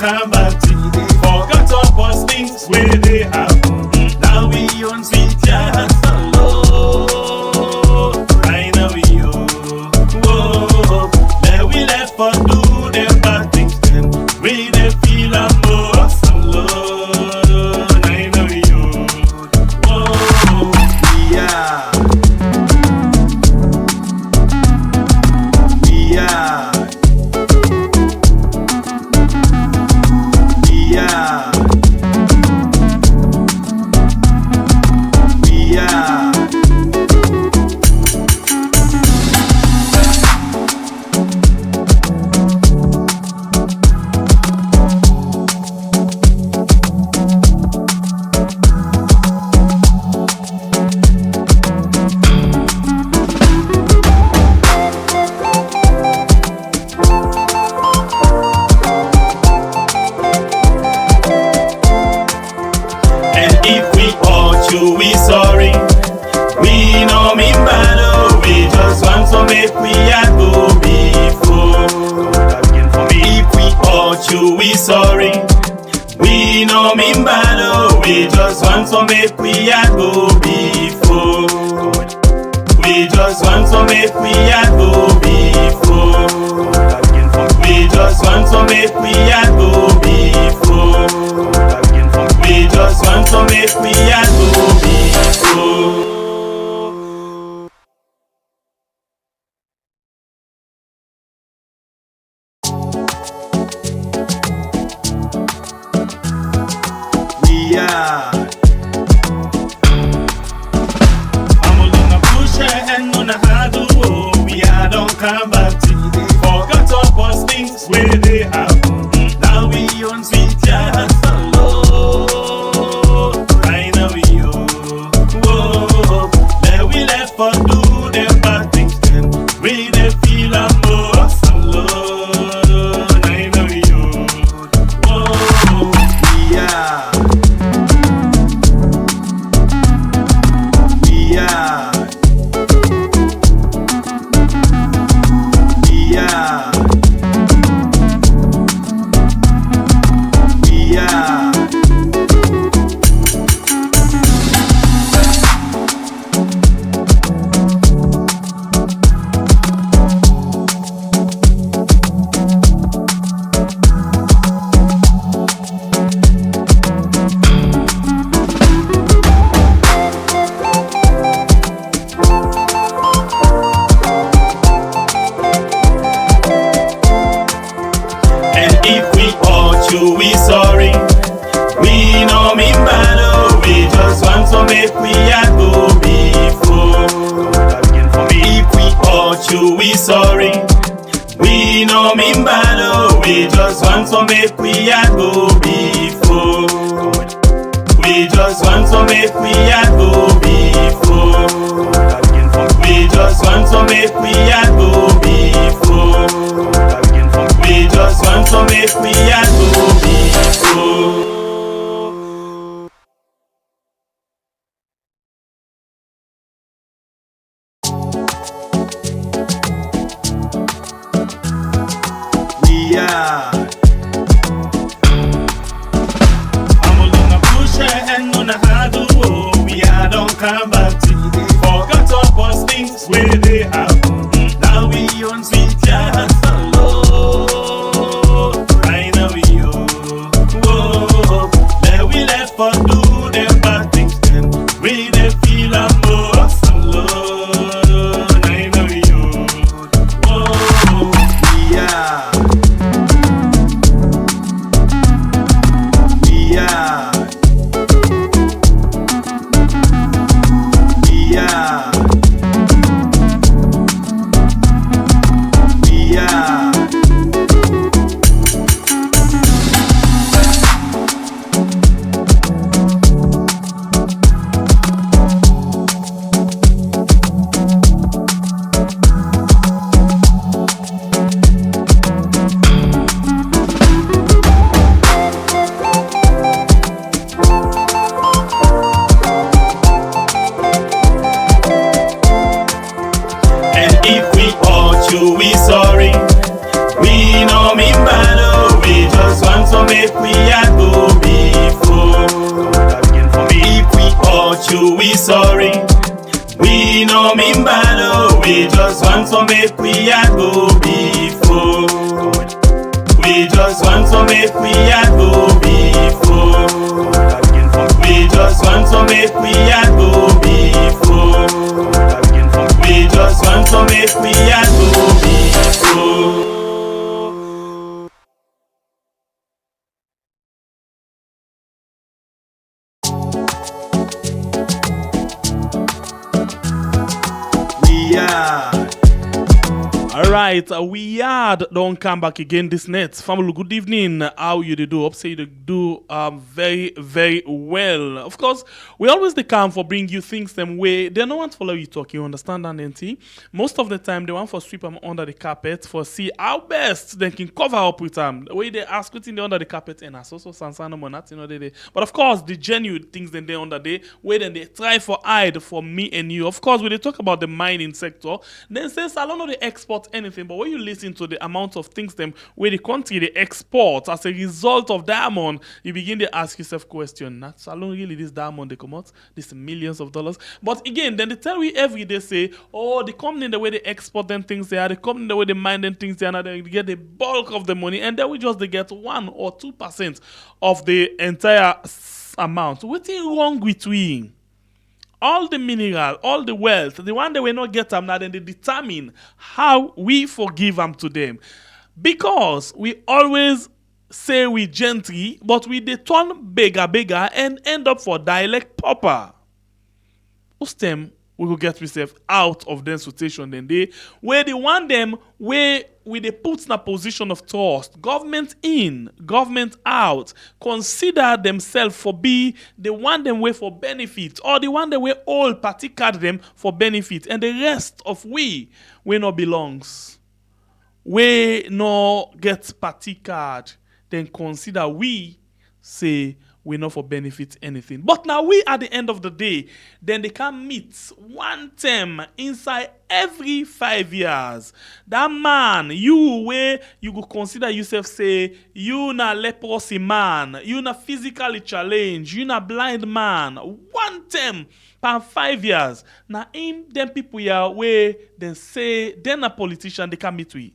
come back to the forgot about things where they happen. Now we on sweet jazz alone. I know you. Whoa, now we left for do them bad things. Then we they feel almost alone. I know you. Whoa, yeah. We sorry, we no mean bad, oh, we just want to make we a go before. If we hurt you, we sorry, we no mean bad, oh, we just want to make we a go before. We just want to make we a go before. We just want to make we a go before. We just want to make we a go before. We are. I'm gonna push her and gonna hard to go. We are don't come back to the forgot about things where they happen. Now we on sweet jazz alone. I know you. Whoa, now we left for do them bad things. Then we they feel almost alone. I know you. Whoa, yeah. Yeah. Yeah. We sorry, we no mean bad, oh, we just want to make we a go before. If we hurt you, we sorry, we no mean bad, oh, we just want to make we a go before. We just want to make we a go before. We just want to make we a go before. We just want to make we a go before. We are. I'm gonna push her and gonna hard to go. We are don't come back to the forgot about things where they happen. Now we on sweet jazz alone. I know you. Whoa, now we left for do them bad things. Then we they feel almost alone. I know you. Whoa, yeah. to make we a go before. We just want to make we a go before. We just want to make we a go before. We just want to make we a go before. Alright, we had don't come back again this night. Family, good evening. How you do? Hope say you do very, very well. Of course, we always they come for bring you things them way. They don't want to follow you talk, you understand that, NT? Most of the time they want for sweep them under the carpet for see how best they can cover up with them. The way they ask what's in the under the carpet and also sansana monat, you know they. But of course, the genuine things then they under there, where then they try for hide for me and you. Of course, when they talk about the mining sector, then says I don't know the export anything, but when you listen to the amount of things them where the country they export as a result of diamond, you begin to ask yourself question. That's how long really this diamond they come out? This millions of dollars. But again, then they tell you every day say, oh, the company the way they export them things they are, the company the way they mine them things they are, they get the bulk of the money, and then we just they get 1 or 2% of the entire amount. What's wrong with we? All the mineral, all the wealth, the one that we not get them now, then they determine how we forgive them to them. Because we always say we gently, but we they turn bigger and end up for dialect proper. Who's them we will get ourselves out of them situation then they where they want them where we they put in a position of trust, government in, government out, consider themselves for be the one them way for benefit, or the one that we all party card them for benefit, and the rest of we not belongs. We no get party card, then consider we say we not for benefit anything. But now we at the end of the day, then they can meet one term inside every 5 years. That man, you where you could consider yourself say, you na leprosy man, you na physically challenged, you na blind man, one term per 5 years. Now in them people here where then say, then a politician they can meet with.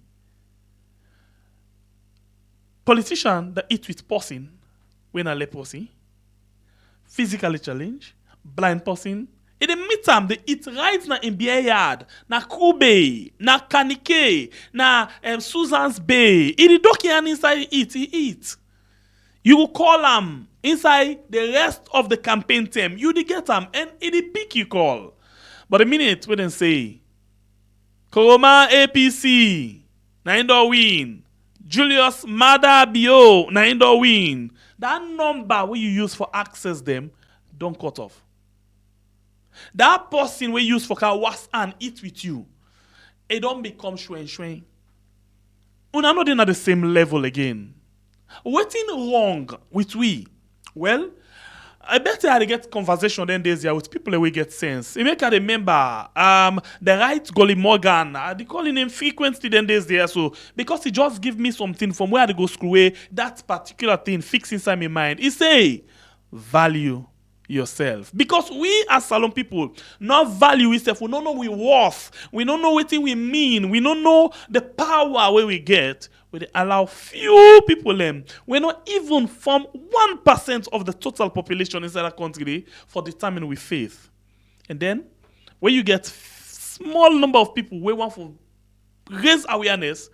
Politician that eat with person, when a leprosy, physically challenged, blind person, it meet them, they eat right na in beer yard, na Kube, na Kanike, na Susan's Bay. It doki and inside he eat. You will call them inside the rest of the campaign term. You get them and it pick you call. But the minute we then say, Koroma APC, na indo win. Julius Mada Bio, na indo win. That number where you use for access them, don't cut off. That person we use for was and eat with you, it don't become shwen. Una not in at the same level again. What's wrong with we? Well, I bet I get conversation then days here with people that we get sense. I make I remember the right Golly Morgan. They calling him frequently then days there. So because he just give me something from where I go screw away, that particular thing fix inside my mind. He say value yourself. Because we as Salon people not value ourselves. We don't know we worth. We don't know what we mean. We don't know the power where we get. We allow few people them. We not even form 1% of the total population inside the country for determining with faith. And then when you get small number of people we want to raise awareness,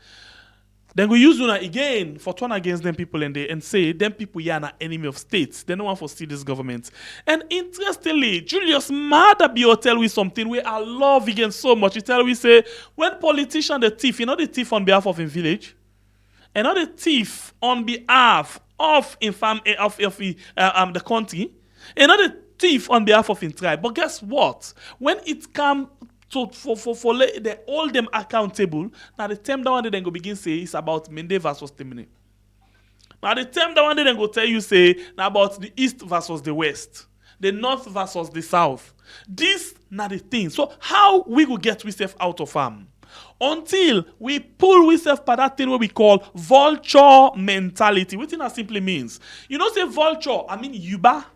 then we use una again for turn against them people and say them people here are enemy of states. They don't want to see this government. And interestingly, Julius Madabio tell we something we I love again so much. He tell we say when politician the thief, you know the thief on behalf of his village, and not the thief on behalf of the country, and not the thief on behalf of his tribe. But guess what? When it comes to for they hold them accountable, now the term that one day then go begin say it's about Mende versus Temene. Now the term that one day then go tell you say now about the east versus the west, the north versus the south. This not the thing. So how we go get ourselves out of harm? Until we pull ourselves by that thing what we call vulture mentality. What that simply means? You know say vulture, I mean yuba.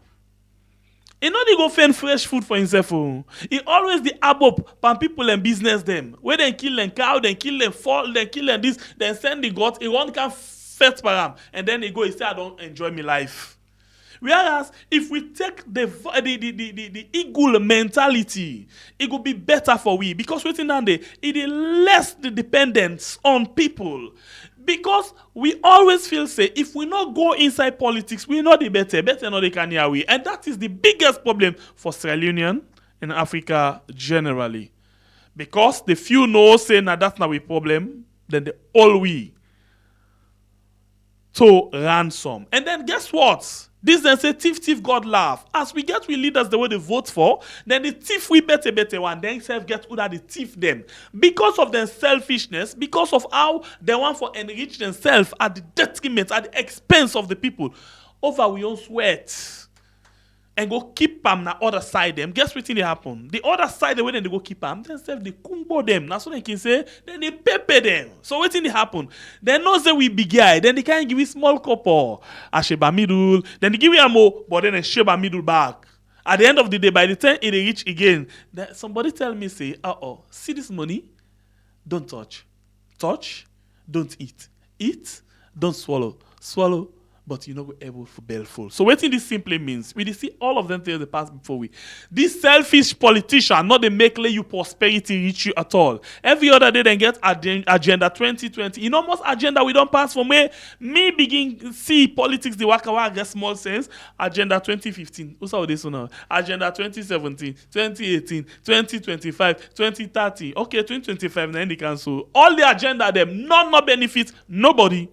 He not dey go find fresh food for himself. Oh. He always the abop pan people and business them. Where they kill them cow, then kill them fall, then kill them this, then send the goat. He won't can fet param, and then he go. He say, I don't enjoy my life. Whereas if we take the eagle mentality, it will be better for we because waiting down there, it is less the dependence on people. Because we always feel say if we not go inside politics, we know the better not the can we. And that is the biggest problem for Sierra Leonean and Africa generally. Because the few know say now that's not a problem, then the all we to ransom. And then guess what? This then say thief God laugh. As we get we leaders the way they vote for, then the thief we better one. Then self get who that the thief them. Because of their selfishness, because of how they want for enrich themselves at the detriment, at the expense of the people. Over we own sweat. And go keep them na other side them. Guess what thing they happen? The other side the way then they go keep them, then self they kumbo them. That's what they can say. Then they pepe them. So what thing they happen? Then no say we big guy. Then they can give you small couple. A sheba middle. Then they give you a more, but then a sheba middle back. At the end of the day, by the time it reach again, then somebody tell me say, see this money? Don't touch. Touch, don't eat. Eat, don't swallow. Swallow, but you're not able to belly full. So what this simply means, we see all of them tell the past before we. This selfish politician, not the make you prosperity reach you at all. Every other day then get agenda 2020. You know most agenda we don't pass from where me begin see politics the waka get small sense. Agenda 2015. What's all this now? Agenda 2017, 2018, 2025, 2030. Okay, 2025 then they cancel. All the agenda them, none no benefit, nobody.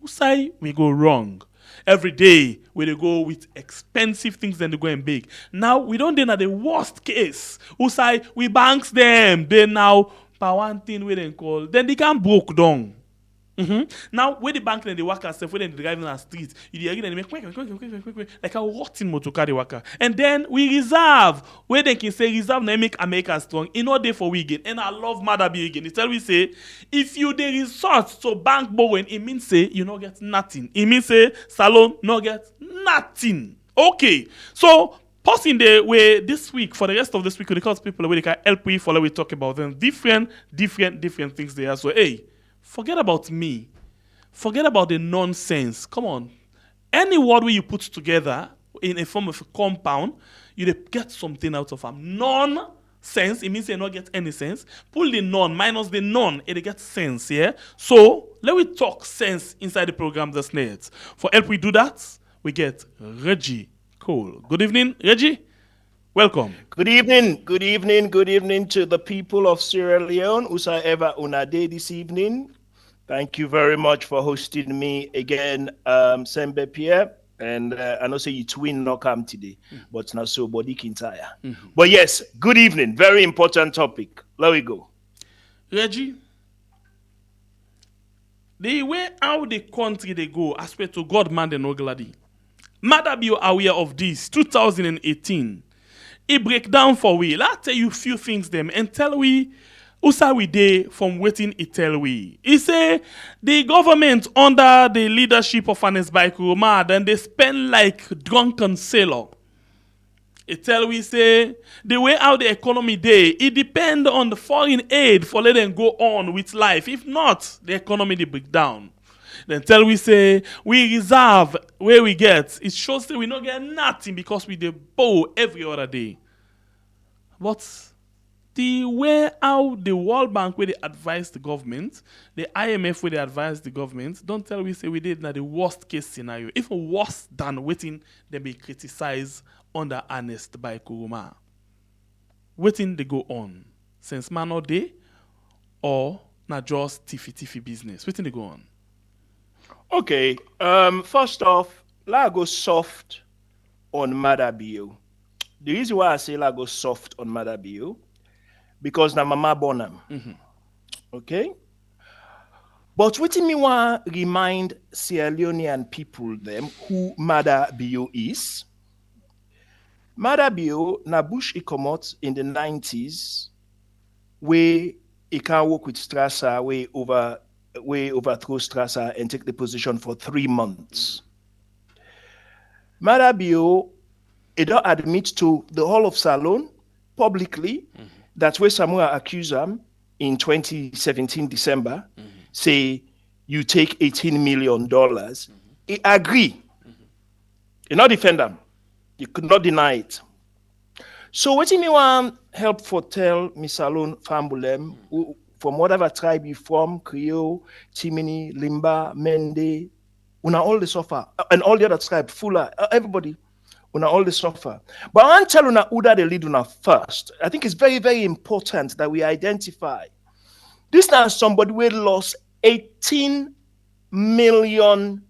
Who say we go wrong? Every day we they go with expensive things then they go and big. Now we don't then at the worst case. Who say we banks them? They now per one thing we then call. Then they can broke down. Now where the bank then they work as when they drive in the street, you again they make quick like a rotten motor car they work. And then we reserve where they can say reserve na make America strong in order for we again. And I love mother be again. It's tell we say if you they resort to bank borrowing, it means say you not get nothing. It means say salon not get nothing. Okay, so pausing the way this week for the rest of this week because people where they can help we follow we talk about them different things there. So hey. Forget about me. Forget about the nonsense. Come on. Any word where you put together in a form of a compound, you get something out of them. Nonsense, it means they not get any sense. Pull the non minus the non, it get sense, yeah? So, let me talk sense inside the program this night. For help we do that, we get Reggie Cole. Good evening, Reggie. Welcome. Good evening to the people of Sierra Leone, whosoever una day this evening. Thank you very much for hosting me again, Sembe Pierre. And I know say you twin not come today, but not so body kintaya. But yes, good evening. Very important topic. Let we go. Reggie, the way how the country they go, I swear to God, man, they no glady. Mother be aware of this. 2018. It break down for we. Let's tell you few things them and tell we usa we day from waiting it tell we. He say the government under the leadership of Anes Baikuruma then they spend like drunken sailor. It tell we say the way how the economy day, it depend on the foreign aid for let them go on with life. If not, the economy they break down. Then tell we say we reserve where we get. It shows that we not get nothing because we dey bow every other day. But the way how the World Bank where they advise the government, the IMF where they advise the government, don't tell we say we did na the worst case scenario. Even worse than waiting they be criticized under Ernest by Kuruma. Waiting they go on. Since man or day or not just tiffy business. Waiting they go on. Okay. First off, let's go soft on Madabio. The reason why I say let's go soft on Madabio, because na mama bonam. Okay? But what me want remind Sierra Leonean people them who Madabio is. Madabio na bush ikomot in the 90s where he can work with Strasser way overthrow Strasser and take the position for 3 months. Madabio he don't admit to the whole of Salone publicly. That's where Samoa accused him in 2017 December, say you take $18 million. He agree. He not defend them. You could not deny it. So what do you want help for tell Miss Salone Fambulem, from whatever tribe you from, Creole, Chimini, Limba, Mende, una all the suffer, and all the other tribe, Fula, everybody, una all the suffer. But I want to tell una who that they lead una first. I think it's very, very important that we identify. This now somebody who lost $18 million.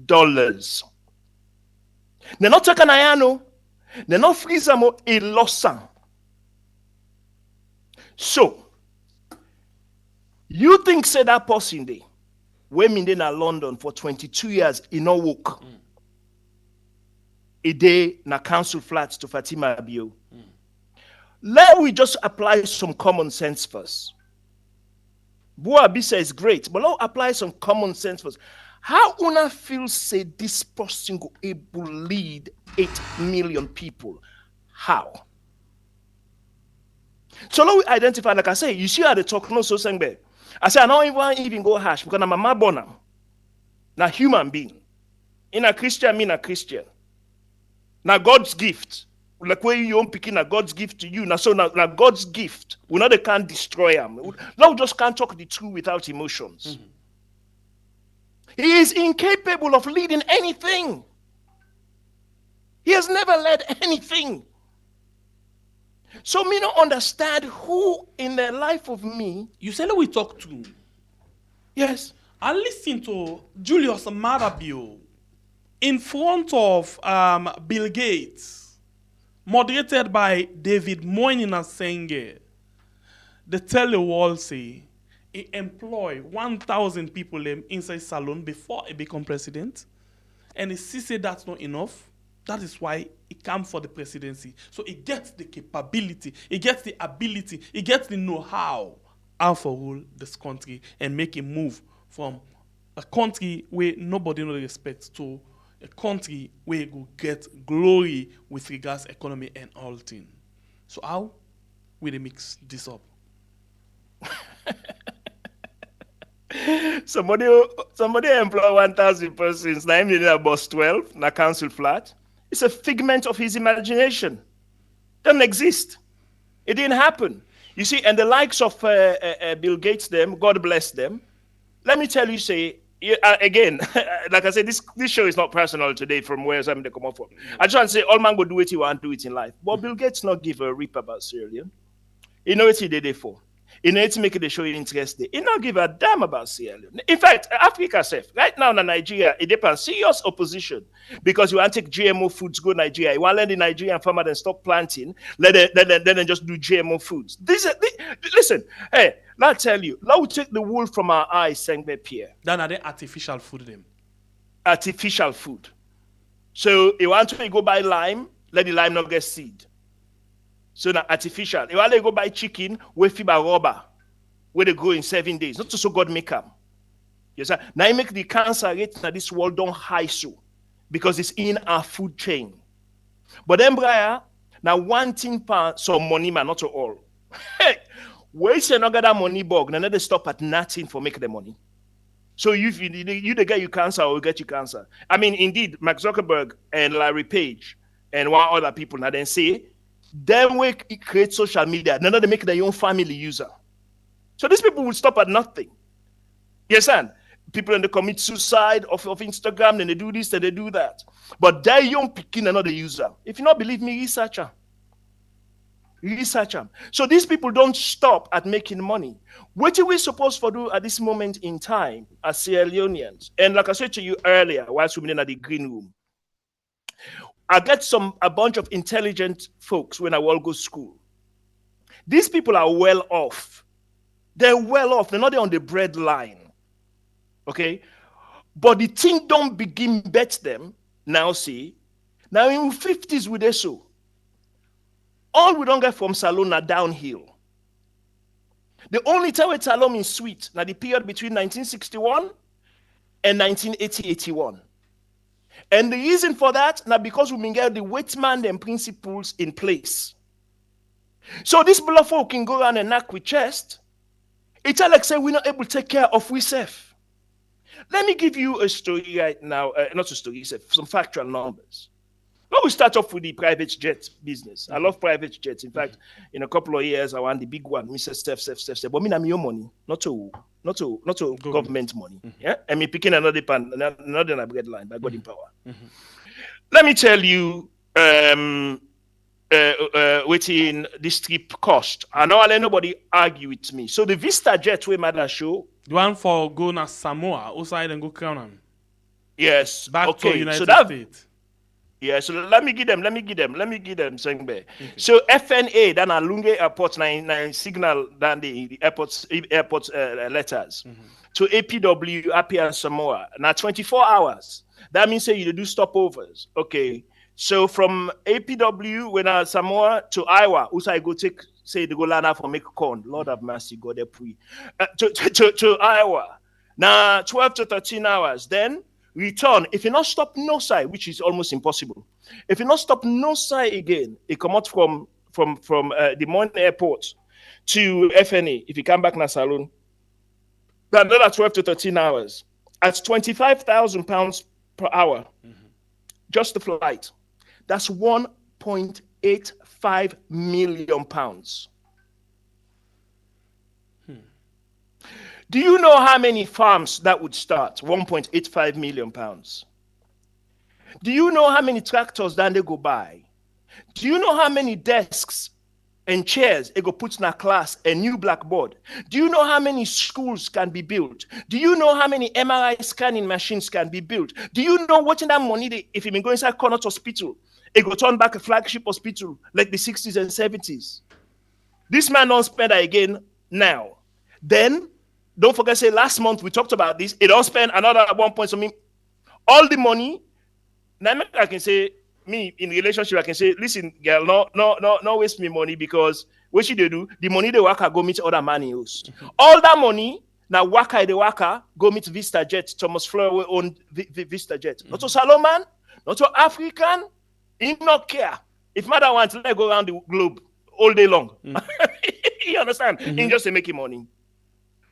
They're not talking ayano. They're not freezamo, a loss. So, you think say that person day, women in London for 22 years in no work. A day na council flats to Fatima Abio. Let we just apply some common sense first. Bua Bisa is great, but let's apply some common sense first. How una feel say this person go able lead 8 million people? How? So now we identify, like I say, you see how they talk, no so saying there. I say, I don't even go hash because I'm a mabona. Now human being. In a Christian, mean a Christian. Now God's gift. Like where you own picking a God's gift to you. Now so now God's gift. We know they can't destroy him. Now we just can't talk the truth without emotions. He is incapable of leading anything. He has never led anything. So me don't understand who in the life of me. You said that we talk to. Yes. I listened to Julius Marabio in front of Bill Gates, moderated by David Moynihan Senge. They tell the world, say, he employ 1,000 people inside Salone before he become president. And he say that's not enough. That is why he come for the presidency. So he gets the capability, he gets the ability, he gets the know-how to rule this country and make a move from a country where nobody knows respect to a country where you go get glory with regards economy and all things. So how will they mix this up? Somebody employ 1,000 persons, now him a boss 12, na council flat. It's a figment of his imagination. Doesn't exist. It didn't happen. You see, and the likes of Bill Gates, them, God bless them. Let me tell you, say, again, like I said, this show is not personal today from where I'm come up from. I just want to say, all man go do what he want to do it in life. But Bill Gates not give a rip about Sierra Leone. You know what he did it for? He need to make the show interesting. He not give a damn about Sierra Leone. In fact, Africa self, right now in Nigeria, it depends serious opposition because you want to take GMO foods go Nigeria. You want to let the Nigerian farmer then stop planting, let them just do GMO foods. Listen, hey, I'll tell you, let we take the wool from our eyes, saying they Pierre. Then are they artificial food them? Artificial food. So you want to go buy lime, let the lime not get seed. So now artificial. You want to go buy chicken with fiber rubber, where they grow in 7 days. Not so God make them. Yes, sir. Now you make the cancer rate in this world don't high so because it's in our food chain. But then, Brian, now one thing for some money, man, not to all. Hey, where is not get that money bug? Now they stop at nothing for make the money. So you the get you cancer or get you cancer. I mean, indeed, Mark Zuckerberg and Larry Page and one other people now then say. Then we create social media. Now they make their own family user. So these people will stop at nothing. Yes, and people and they commit suicide of Instagram, then they do this, then they do that. But their young picking another user. If you not believe me, research them. Research them. So these people don't stop at making money. What are we supposed to do at this moment in time as Sierra Leoneans? And like I said to you earlier, whilst we were in the green room, I get a bunch of intelligent folks when I will go to school. These people are well off. They're well off. They're not on the bread line. Okay? But the thing don't begin bet them. Now see. Now in 50s with this so. All we don't get from Salone are downhill. The only time with Salone is sweet. Now the period between 1961 and 1980-81. And the reason for that, now because we get the Waitman and principles in place. So this folk can go around and knock with chest. It's like say we're not able to take care of ourselves. Let me give you a story right now, not a story, some factual numbers. Let me start off with the private jet business. I love private jets. In fact, in a couple of years, I want the big one. Mr. Steph. But me, I'm your money, not to government money. Yeah, and me picking another bread line by God in power. Let me tell you, waiting this trip cost. I know I'll let nobody argue with me. So the Vista jet we made a show. The one for going to Samoa, outside and go Crown. Yes. Back to United States. Yeah, so let me give them, Sengbe. So FNA, then Alunge Airport, nine signal, than the airport letters. To APW, Apia and Samoa. Now 24 hours. That means say you do stopovers. Okay. So from APW, when Samoa to Iowa, also I go take, say, the go land out for make corn. Lord have mercy, God they pray. To Iowa. Now 12 to 13 hours. Then return. If you not stop no side, which is almost impossible. If you not stop no side again, it come out from the Mon airport to FNA. If you come back na saloon, then another 12 to 13 hours. At £25,000 per hour, just the flight. That's £1.85 million. Do you know how many farms that would start? £1.85 million. Do you know how many tractors that they go buy? Do you know how many desks and chairs they go put in a class, a new blackboard? Do you know how many schools can be built? Do you know how many MRI scanning machines can be built? Do you know what in that money, if you been going inside Connaught Hospital, it go turn back a flagship hospital like the 60s and 70s? This man don't spend that again now. Then, don't forget, say last month we talked about this. It don't spend another 1 point something. All the money. Now I can say, me in relationship, I can say, listen, girl, no waste me money, because what should they do? The money they worker go meet other money use. All that money now worker go meet Vista Jet. Thomas Flower own Vista Jet. Not to Salomon, not to African. He not care. If mother wants, let go around the globe all day long. You understand? He just making money.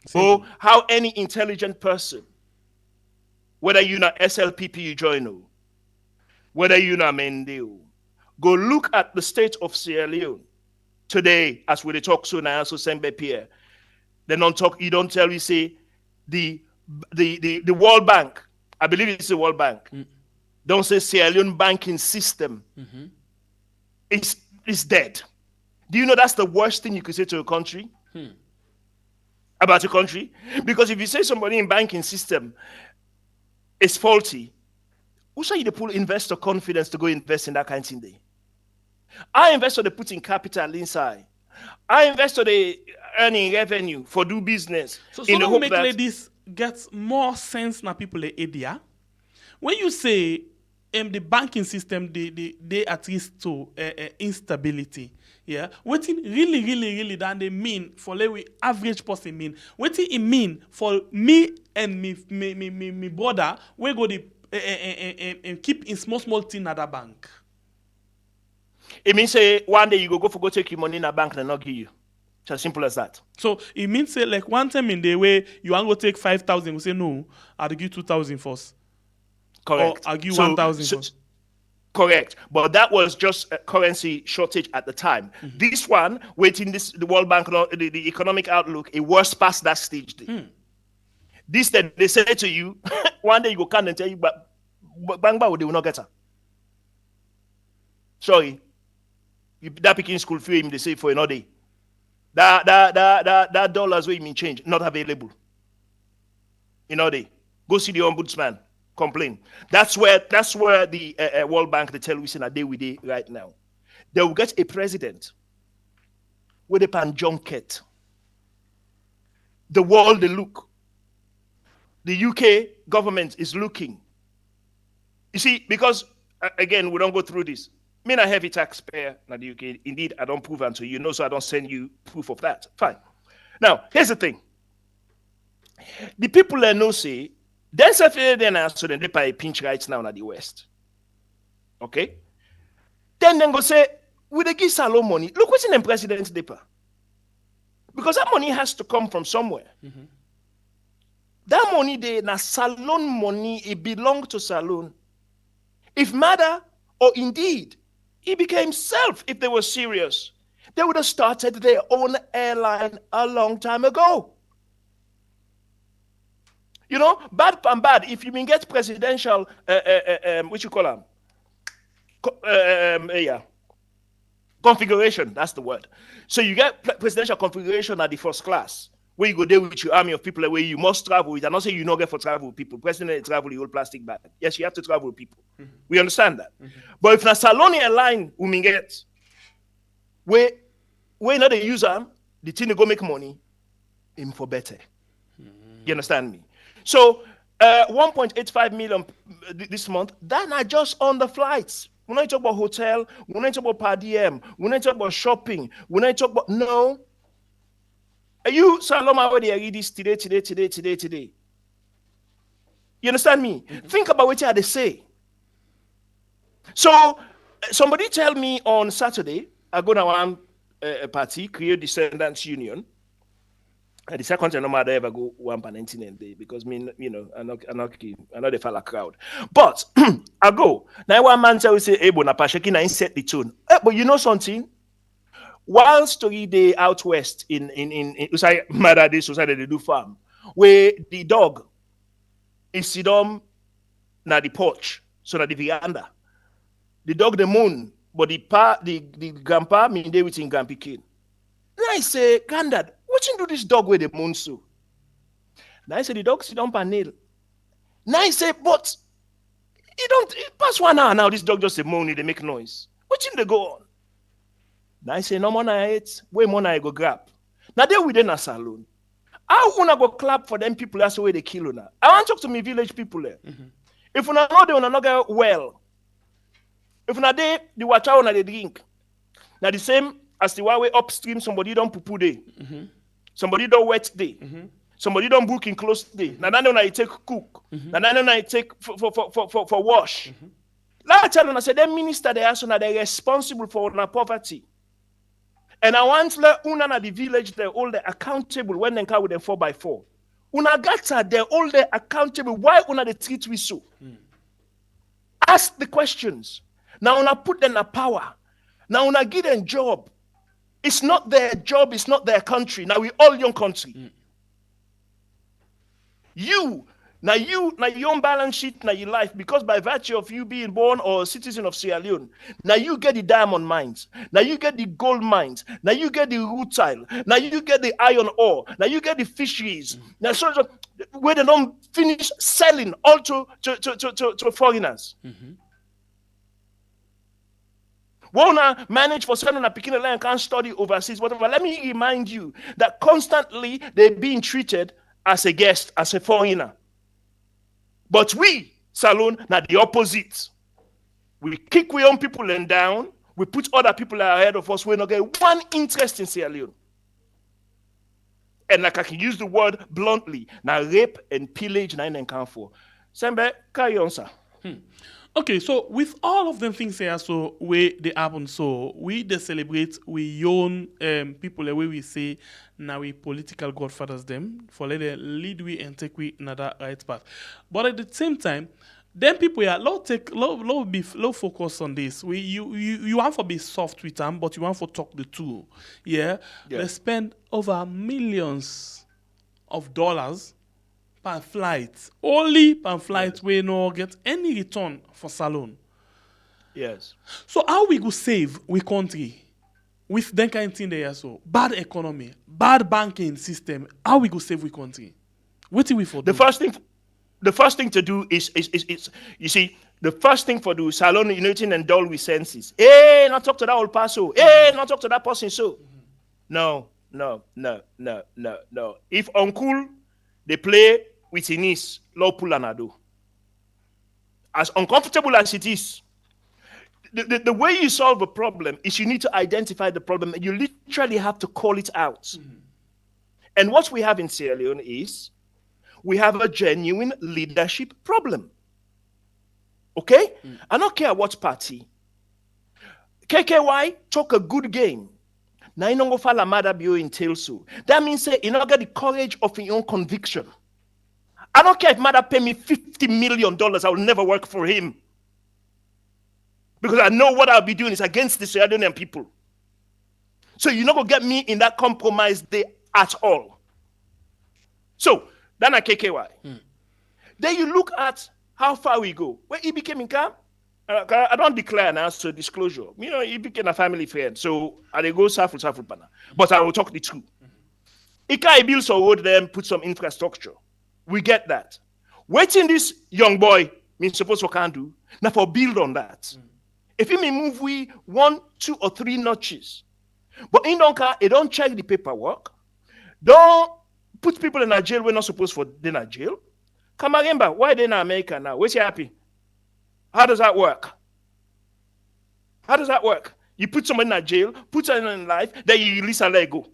So how any intelligent person, whether you're not SLPP you join, whether you're not Mendeo, go look at the state of Sierra Leone today, as we talk so now, so Sembe Pierre. They don't talk, you don't tell, you say the World Bank, I believe it's the World Bank, don't say Sierra Leone banking system is dead. Do you know that's the worst thing you could say to a country? About a country? Because if you say somebody in banking system is faulty, who say you pull investor confidence to go invest in that kind of thing there? Our investor they put in capital inside. Our investor they earning revenue for do business. So in the hope make that this gets more sense now people the idea. When you say the banking system they at least to instability. Yeah, what it really that they mean for the average person mean? What it mean for me and me brother? We go the and keep in small thing at the bank. It means say one day you go take your money in a bank and not give you. It's as simple as that. So it means say like one time in the way you want to take 5,000, we say no, I'll give 2,000 first. Correct. Or I'll give 1,000 first. Correct, but that was just a currency shortage at the time. This one, the World Bank, the economic outlook, it was past that stage. This that they say to you, one day you go come and tell you, but Bangba they will not get her. Sorry, that picking school fee they say for another day. That dollars where you mean change not available. Day, go see the ombudsman. Complain. That's where the World Bank, they tell we in a day with it right now. They will get a president with a pan junket. The world they look. The UK government is looking. You see, because again, we don't go through this. Me a heavy taxpayer in the UK. Indeed, I don't prove unto you know, so I don't send you proof of that. Fine. Now, here's the thing. The people that know say Then say then so then they pay a pinch right now at the West. Okay? Then go say, we they give salon money. Look what's in the president's dipper. Because that money has to come from somewhere. Mm-hmm. That money there, na salon money, it belonged to salon. If matter, or indeed, it became self, if they were serious, they would have started their own airline a long time ago. You know, bad and bad. If you get presidential, what you call them? Configuration, that's the word. So you get presidential configuration at the first class, where you go there with your army of people, where you must travel with. I'm not saying you don't get for travel with people. President travel the old plastic bag. Yes, you have to travel with people. Mm-hmm. We understand that. Mm-hmm. But if na salon airline we get, where not the user, the thing to go make money, him for better. Mm-hmm. You understand me? So 1.85 million this month, that not just on the flights. We're not talking about hotel, we're not talking about per diem, we're not talking about shopping, we're not talking about, no. Are you, Saloma, where they read this today? You understand me? Mm-hmm. Think about what they say. So, somebody tell me on Saturday, I go to one party, Create Descendants Union. And the second time, no matter ever go 1.19 day because me, you know, I'm not the fella crowd. But I go. Now one man tell say, "Hey, bona pasheki na set the tune." But you know something? One story day out west in Usai Mother Day Society they do farm where the dog is sit on na the porch, so na the veranda. The dog the moon, but the grandpa mean they within grandpa kid. Then I say, Granddad, what you do this dog with the moon so? Now I say the dog sit on panel. Now I say, but it pass 1 hour now. This dog just a moan, they make noise. What you they go on? Now I say, no more I eat, way more I go grab. Now they within a saloon. I wanna go clap for them people that's the way they kill you now. I want to talk to me village people there. Mm-hmm. If you know they wanna not get well, if you know they the water wanna they drink. Now the same as the way upstream, somebody don't poo day. Mm-hmm. Somebody don't wet day. Mm-hmm. Somebody don't book in close day. Now that I take cook. Mm-hmm. Now I take for wash. Mm-hmm. Last time I said, them minister they also they're responsible for poverty. And I want let una the village they all the accountable when they come with them 4x4. Una gata they all the accountable. Why una the treat we so? Mm. Ask the questions. Now una put them in power. Now una give them job. It's not their job, it's not their country. Now we all young country. Mm. You your own balance sheet, now your life, because by virtue of you being born or a citizen of Sierra Leone, now you get the diamond mines, now you get the gold mines, now you get the rutile, now you get the iron ore, now you get the fisheries. Mm. Now so where they don't finish selling all to foreigners. Mm-hmm. Wanna manage for certain picking a land can't study overseas, whatever. Let me remind you that constantly they're being treated as a guest, as a foreigner. But we, Salon, now the opposite. We kick we own people and down, we put other people ahead of us, we not get one interest in Sierra Leone. And like I can use the word bluntly, now rape and pillage now in count for. Sembe, carry on, sir. Okay, so with all of them things here, so we they happen, so we they celebrate we own people the way we say now we political godfathers them for let them lead we and take we another right path. But at the same time, then people here low focus on this. You want to be soft with them, but you want to talk the two. Yeah. They spend over millions of dollars per flight. Only per flight we no get any return for salon. Yes. So how we go save we country with that kind of thing there so bad economy, bad banking system, how we go save we country? What do we for the first thing to do is you see the first thing for do salon uniting and dull with senses. Hey, not talk to that old person. Hey, not talk to that person so. No. If uncle they play with Inis, low pull and ado. As uncomfortable as it is, the way you solve a problem is you need to identify the problem and you literally have to call it out. Mm-hmm. And what we have in Sierra Leone is we have a genuine leadership problem. Okay? I don't care what party. KKY talk a good game. Now you don't follow Mada Bio in so. That means say you don't get the courage of your own conviction. I don't care if Mada pay me $50 million, I will never work for him. Because I know what I'll be doing is against the Sierra Leonean people. So you're not going to get me in that compromise day at all. So, then I KKY. Then you look at how far we go. When he became in camp, I don't declare now, so disclosure. You know, he became a family friend. So, I go Safu Bana. But I will talk the truth. He can't build some road, then put some infrastructure. We get that. Waiting this young boy means suppose we can't do. Now for build on that. If he may move we 1, 2, or 3 notches. But in Donka, he don't check the paperwork. Don't put people in a jail we're not supposed for in a jail. Kamarimba, why they in America now? Where's he happy? How does that work? How does that work? You put someone in a jail, put someone in life, then you release and let go.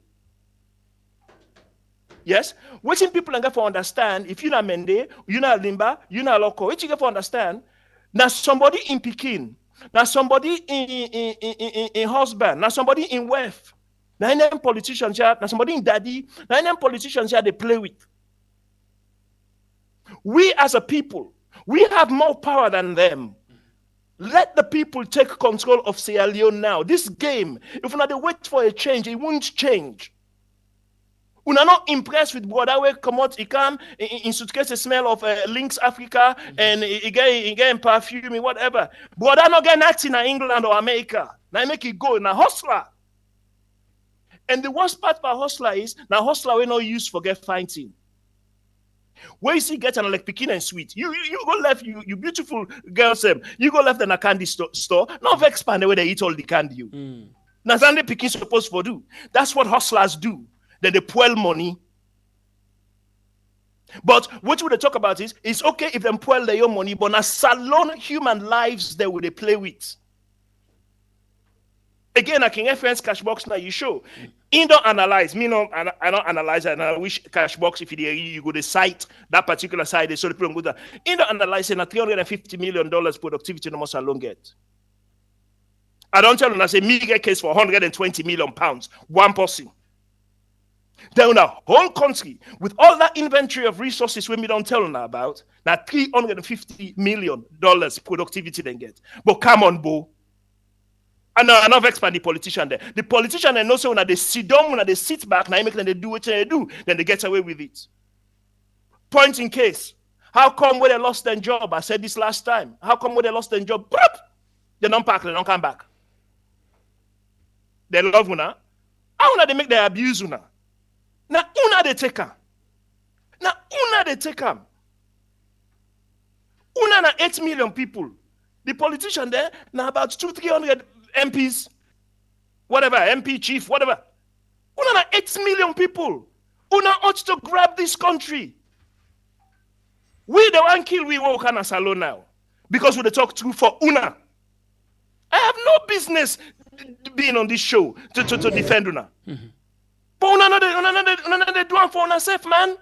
Yes? Waiting people and get for understand, if you're not Mende, you're not Limba, you're not Loco, what you get for understand? Now somebody in Pekin, now somebody in husband, now somebody in wife, now them politicians here, now somebody in daddy, now them politicians here they play with. We as a people, we have more power than them. Let the people take control of Sierra Leone now. This game, if we're not wait for a change, it won't change. We're not impressed with brother where come out, he come in suitcase the smell of Lynx Africa and he get perfume and whatever. Brother not get nothing in England or America. Now make it go. Now hustler. And the worst part about hustler is now hustler we not use for get fighting. Where you see get an like Pekin and sweet. You go left you beautiful girls you go left in a candy store. Not expand the way they eat all the candy you. Now Sunday Pekin supposed to do. That's what hustlers do. Then they pull money. But what we talk about is it's okay if they pull their own money, but now salon human lives they will they play with. Again, I can reference Cashbox now. You show. In don't analyze. Me no, I don't analyze it. And I wish Cashbox if you go to site that particular site, so the people go there. In don't analyze it. $350 million productivity no more salon get. I don't tell them. I say me get case for 120 million pounds. One person. Then the whole country, with all that inventory of resources we don't tell them about, now $350 million productivity they get. But come on, Bo. And now enough expand the politician there. The politician they know so when they sit down, when they sit back, now they make them they do what they do, then they get away with it. Point in case. How come when they lost their job? I said this last time. How come when they lost their job? They don't pack, they don't come back. They love una. How una they make their abuse una? Now, una they take them. Now, una they take them. Una na 8 million people. The politician there, now about 200-300 MPs, whatever, MP chief, whatever. Una na 8 million people. Una ought to grab this country. We the one kill we walk on a salon now. Because we talk true for una. I have no business being on this show to defend una. But una do it for una self, man.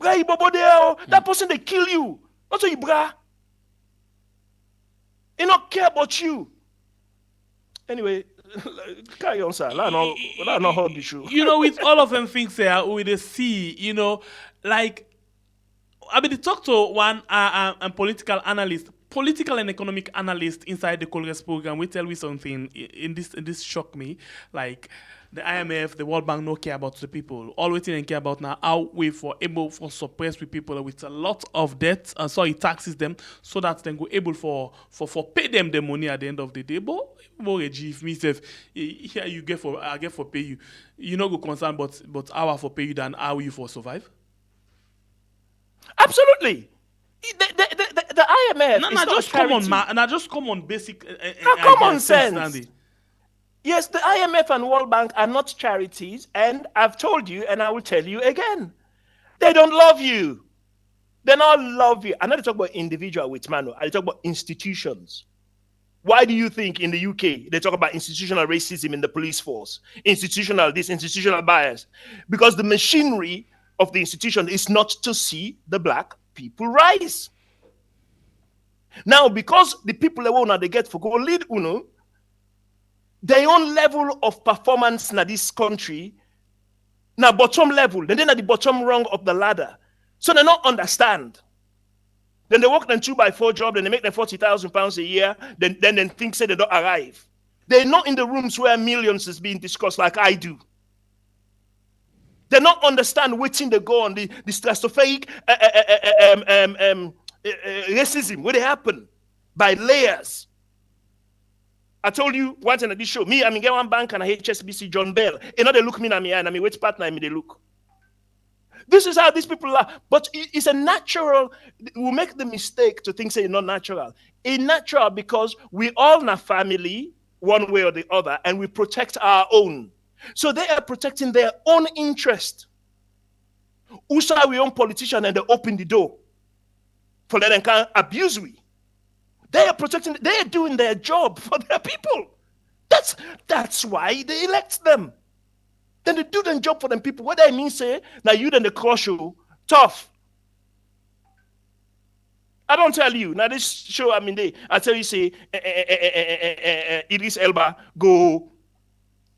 That person they kill you. Not so you bra. He not care about you. Anyway, carry on, sir. I don't hold the show. You know, with all of them things there, we they see, you know, like I mean, talk to one political and economic analyst inside the Colgate program. We tell me something in this shocked me. Like the IMF, the World Bank, no care about the people. All we think care about now how we for able for suppress with people with a lot of debt, and so it taxes them so that then go able for pay them the money at the end of the day. But Reggie, if me say here you get for I get for pay you, you know go concern but our for pay you than how you for survive. Absolutely. The IMF No, just come on, man. And just come on basic common sense. Yes, the IMF and World Bank are not charities, and I've told you, and I will tell you again. They don't love you. They don't love you. I'm not talking about individual with Mano. I talk about institutions. Why do you think in the UK they talk about institutional racism in the police force? Institutional this, institutional bias. Because the machinery of the institution is not to see the black people rise. Now, because the people they get for go lead uno, their own level of performance in this country, now bottom level, then at the bottom rung of the ladder. So they don't understand. Then they work them 2x4 job, then they make them £40,000 a year, then think say they don't arrive. They're not in the rooms where millions is being discussed like I do. They don't understand waiting they go on the stratospheric racism, where they happen by layers. I told you once in this show, me, I mean, get one bank and a HSBC John Bell. You know, they look me in my eye and I mean, which partner I mean, they look. This is how these people are. But it's a natural, we make the mistake to think, say, not natural. It's natural because we all in a family, one way or the other, and we protect our own. So they are protecting their own interest. Also, we own politicians and they open the door for them and can abuse we. They are protecting, they are doing their job for their people. That's why they elect them. Then they do their job for them people. What I mean say, now you then the crush you, tough. I don't tell you. Now this show, I mean, I tell you, say, Idris Elba go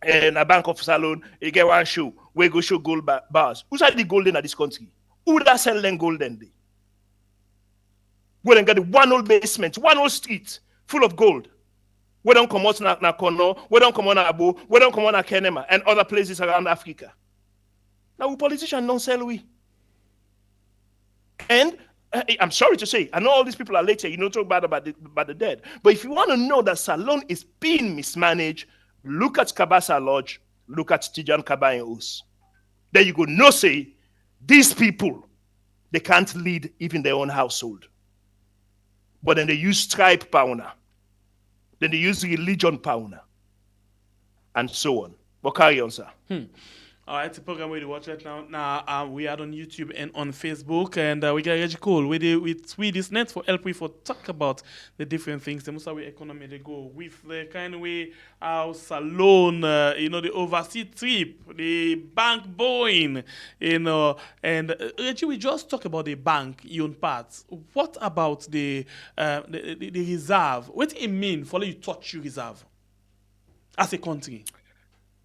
in a bank of salon, you get one show, where go show gold bars. Who's the golden at this country? Who that sell them golden day? We then get the one old basement, one old street full of gold. We don't come out na Kono, we don't come on na Abo, we don't come on na Kenema and other places around Africa. Now we politicians don't sell we. And I'm sorry to say, I know all these people are later, you know, talk bad about the dead. But if you want to know that Salon is being mismanaged, look at Kabasa Lodge, look at Tijan Kabayos. There you go, no say, these people, they can't lead even their own household. But then they use tribe power. Then they use religion power. And so on. But carry on, sir. All right, the program we watch right now. Now we are on YouTube and on Facebook, and we get Reggie Cole with this net for help we for talk about the different things. The most of the economy they go with the kind of way our salon, the overseas trip, the bank borrowing, and Reggie, we just talk about the bank own parts. What about the reserve? What do it mean for you touch your reserve as a country?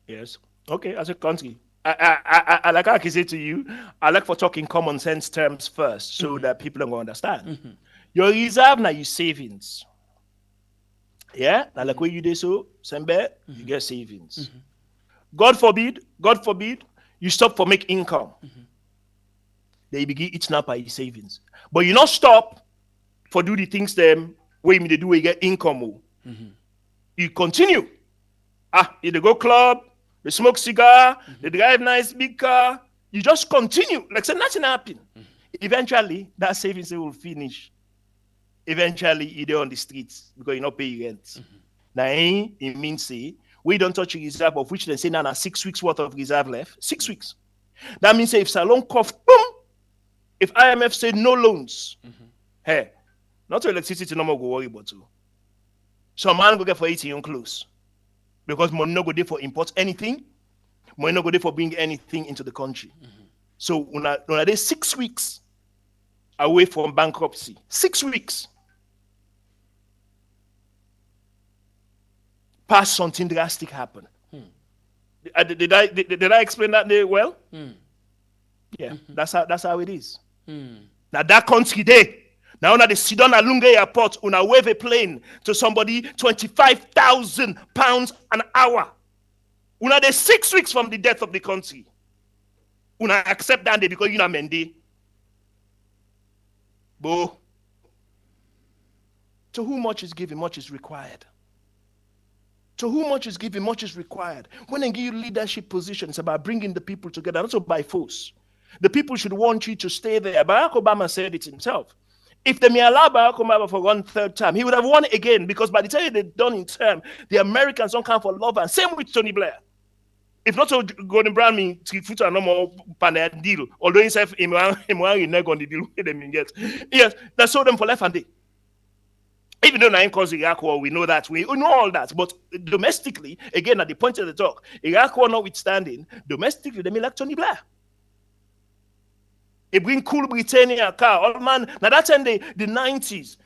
Yes. Okay, as a country. I like how I can say to you, I like for talking common sense terms first so that people don't understand. Your reserve now your savings. Yeah? Now like where you do so, Sembe, you get savings. God forbid, you stop for make income. Then you begin eating up by your savings. But you not stop for do the things them where you do where you get income. You continue. You go club, they smoke cigar, they drive nice big car. You just continue. Like say nothing happened. Eventually, that savings will finish. Eventually, you're on the streets because you not pay rent. Now, it means say, we don't touch a reserve of which they say now 6 weeks worth of reserve left. 6 weeks. That means say if Salon cough, boom. If IMF say no loans, hey, not to electricity no more go worry about you. Some man go get for eating your clothes. Because money no go there for import anything, money no go there for bring anything into the country. So when they 6 weeks away from bankruptcy, 6 weeks, past something drastic happen. Did I explain that there well? Yeah, that's how it is. Now that country there. Now, when they sit down at Lunga Airport, una wave a plane to somebody £25,000 an hour. Una they 6 weeks from the death of the country. Una accept that day because you know Mendy. Bo. To whom much is given, much is required. To whom much is given, much is required. When they give you leadership positions, it's about bringing the people together, not so by force. The people should want you to stay there. Barack Obama said it himself. If they may allow Barack Obama for 1/3 term, he would have won again because by the time they're done in term, the Americans don't come for love. And same with Tony Blair. If not so Gordon Brown mean 3 foot and no more panel deal, although himself him neck on the deal with them get. Yes, that sold them for left and day. Even though I ain't cause Iraq war, we know that. We know all that. But domestically, again, at the point of the talk, Iraq war notwithstanding, domestically, they may like Tony Blair. It bring cool Britannia car. All man, now that's in the 90s.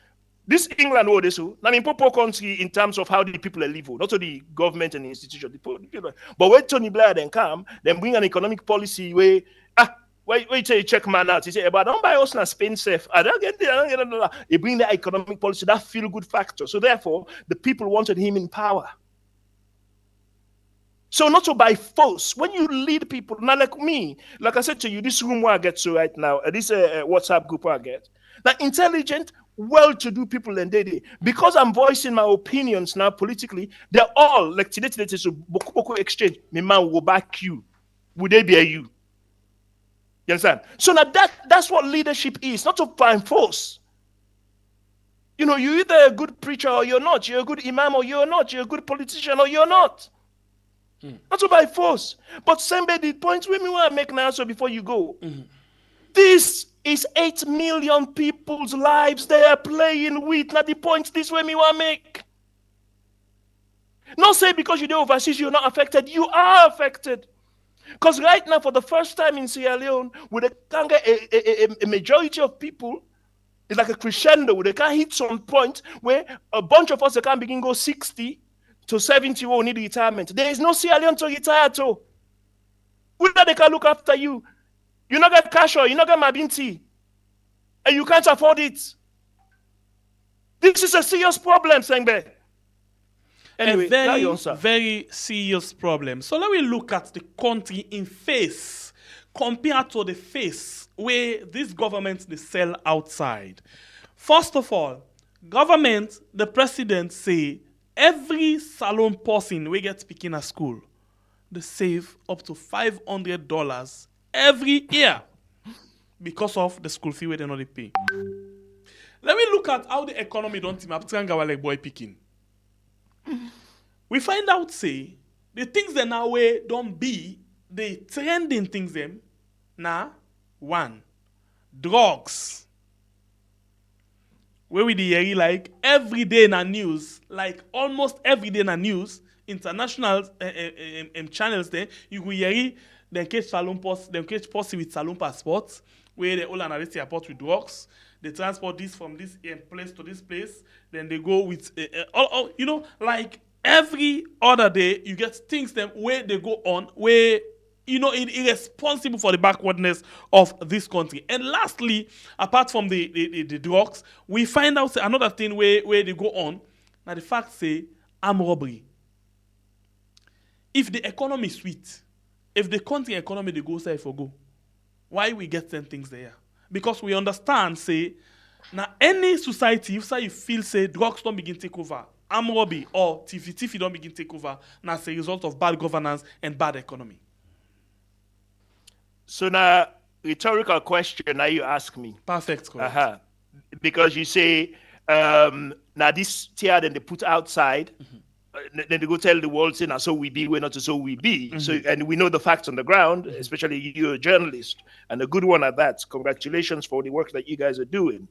This England, oh, this, I mean, poor country in terms of how the people live, not to the government and the institution. But when Tony Blair then come, then bring an economic policy where, wait till you check man out. He say, but don't buy us now Spain safe. I don't get it. He bring the economic policy, that feel good factor. So therefore, the people wanted him in power. So not to by force. When you lead people, now like me, like I said to you, this room where I get to right now, this WhatsApp group where I get, now intelligent, well-to-do people and they because I'm voicing my opinions now politically, they're all like today so boku exchange. Me man will back you. Would they be a you? You understand? So now that's what leadership is, not to find force. You know, you're either a good preacher or you're not. You're a good imam or you're not. You're a good politician or you're not. Not to by force. But somebody, the point we want to make now, so before you go, this is 8 million people's lives they are playing with. Now the point this way me want to make. Not say because you're overseas you're not affected. You are affected. Because right now, for the first time in Sierra Leone, with a majority of people, it's like a crescendo. They can't hit some point where a bunch of us they can't begin go 60 to 70 will need retirement. There is no Sierra Leone to retire to. Whether they can look after you. You not get cash or you not get Mabinti. And you can't afford it. This is a serious problem, Sengbe. Anyway, a very serious problem. So let me look at the country in face compared to the face where these governments they sell outside. First of all, government, the president say every salon person we get speaking at school, they save up to $500 every year because of the school fee where they not pay. Let me look at how the economy don't team up like boy picking. We find out say the things that now way don't be the trending things them now one drugs. Where we the like every day in the news, like almost every day in the news, international channels there, you will hear them catch salon post, them catch posse with salon passports, where they all analyze the airport with drugs. They transport this from this place to this place. Then they go with, you know, like every other day, you get things them where they go on, where, you know, it is responsible for the backwardness of this country. And lastly, apart from the drugs, we find out another thing where they go on. Now the fact say, armed robbery. If the economy is sweet, if the country economy they go say for go, why we get 10 things there? Because we understand, say, now any society, if say you feel, say, drugs don't begin take over, armed robbery or tiffy don't begin take over, now as a result of bad governance and bad economy. So now, rhetorical question, now you ask me. Perfect, correct. Because you say, now this tier then they put outside, then they go tell the world, say, now so we be, we're not so we be. So, and we know the facts on the ground, especially you're a journalist, and a good one at that. Congratulations for the work that you guys are doing.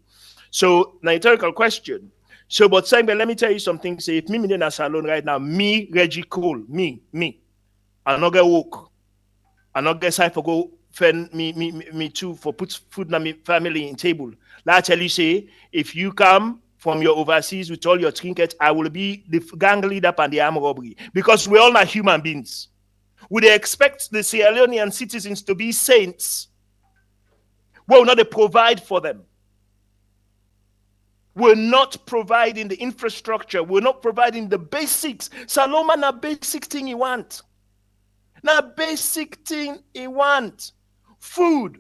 So, now rhetorical question. So, but Simon, let me tell you something. Say, if me in a salon right now, me, Reggie Cole, me, I not get woke. I not get side for go fend me too for put food na me family in table. Like I tell you, say, if you come from your overseas with all your trinkets, I will be the gang leader and the armed robbery. Because we're all not human beings. Would they expect the Sierra Leonean citizens to be saints? Well, not they provide for them. We're not providing the infrastructure. We're not providing the basics. Saloma na basic thing you want. Na basic thing you want. Food,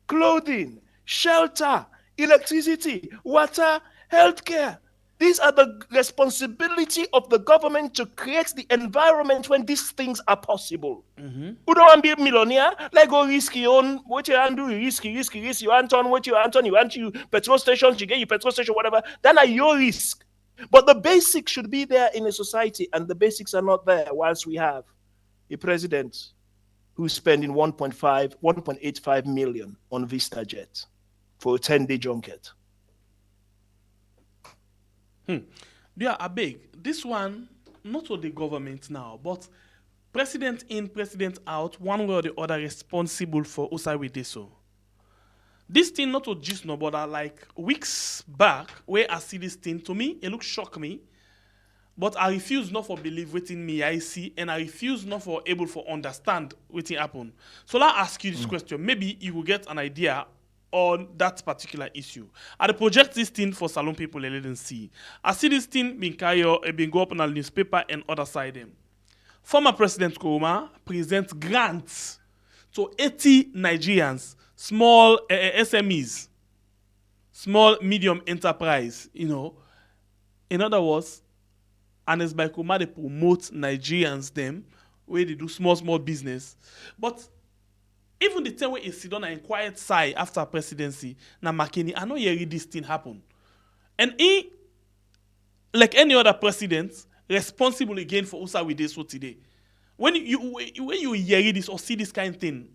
clothing, shelter, electricity, water, healthcare. These are the responsibility of the government to create the environment when these things are possible. Who don't want to be a millionaire? Like go risky on what you want to do, risky. You want on what you want on. You want you petrol stations, you get your petrol station, whatever. Then are your risk. But the basics should be there in a society, and the basics are not there whilst we have a president who's spending 1.85 million on Vista Jet for a 10-day junket. Yeah, I beg. This one, not for the government now, but president in, president out, one way or the other responsible for Usai with this. This thing not to just no, but like weeks back, where I see this thing, to me, it looks shock me. But I refuse not for believe within me I see, and I refuse not for able for understand what happen. So let ask you this question. Maybe you will get an idea on that particular issue. I project this thing for Salon people they didn't see. I see this thing being go up on the newspaper and other side them. Former President Kuruma presents grants to 80 Nigerians, small SMEs, small medium enterprise, you know. In other words, and it's by Kuruma they promote Nigerians them where they do small business. But even the time where he sit down and quiet side after presidency, na Makeni, I know you read this thing happen. And he, like any other president, responsible again for USA with this so today. When you hear this or see this kind of thing,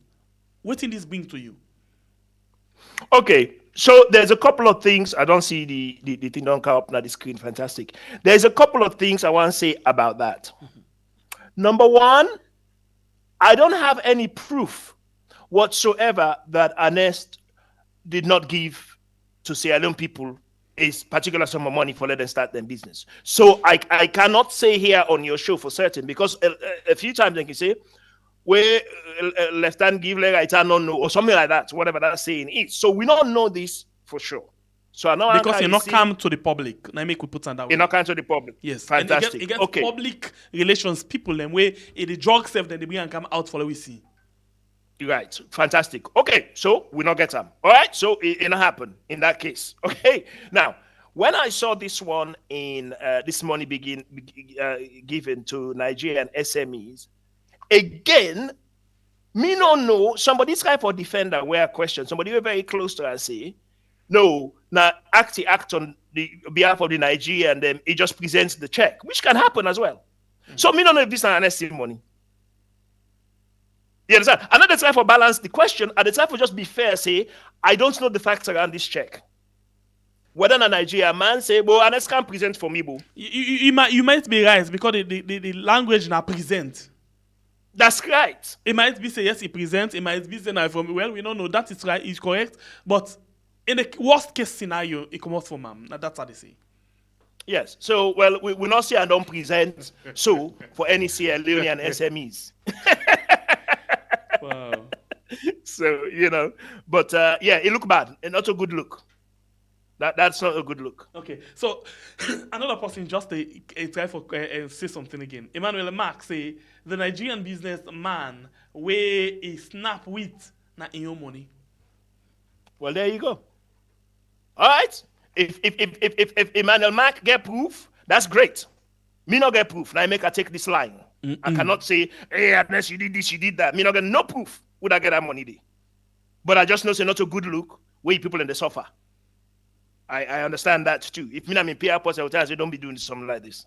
what did this bring to you? Okay, so there's a couple of things. I don't see the thing don't come up on the screen. Fantastic. There's a couple of things I want to say about that. Number one, I don't have any proof whatsoever that Ernest did not give to Sierra Leone people a particular sum of money for let them start their business. So I cannot say here on your show for certain, because a few times they can say, where left hand give, right hand not know, or something like that, whatever that saying is. So we don't know this for sure. So I know because you're not come to the public. Now make we put on that way. You're not come to the public. Yes. Fantastic. And it gets okay. public relations people them where in the drug self then they bring and come out for we see. Right. Fantastic. Okay. So we not get them. All right. So it not happen in that case. Okay. Now, when I saw this one in this money given to Nigerian SMEs, again, me no know somebody's guy for defender where question somebody were very close to and say, no, now act on the behalf of the Nigerian, and then he just presents the check, which can happen as well. So me don't know if this is an SC money. You understand? Another try for balance the question, and the try for just be fair, say, I don't know the facts around this check. Whether a Nigerian man say, well, Ernest can present for me, boo. You might be right, because the language now present. That's right. It might be say yes, he presents. It might be say now from well, we don't know that is right, is correct. But in the worst case scenario, it comes from him. That's how they say. Yes. So well, we not say I don't present so for any Sierra Leonean SMEs. Wow. So but yeah, it look bad. It's not a good look. That's not a good look. Okay, so another person just try for say something again. Emmanuel Mark say the Nigerian businessman where he snap with na in your money. Well, there you go. All right. If Emmanuel Mark get proof, that's great. Me not get proof. Now I make her take this line. I cannot say, hey, unless you did this, you did that. Me not get no proof. Would I get that money there? But I just know it's not a good look where people in the suffer. I understand that too. If me I'm in PR post, I would tell you don't be doing something like this.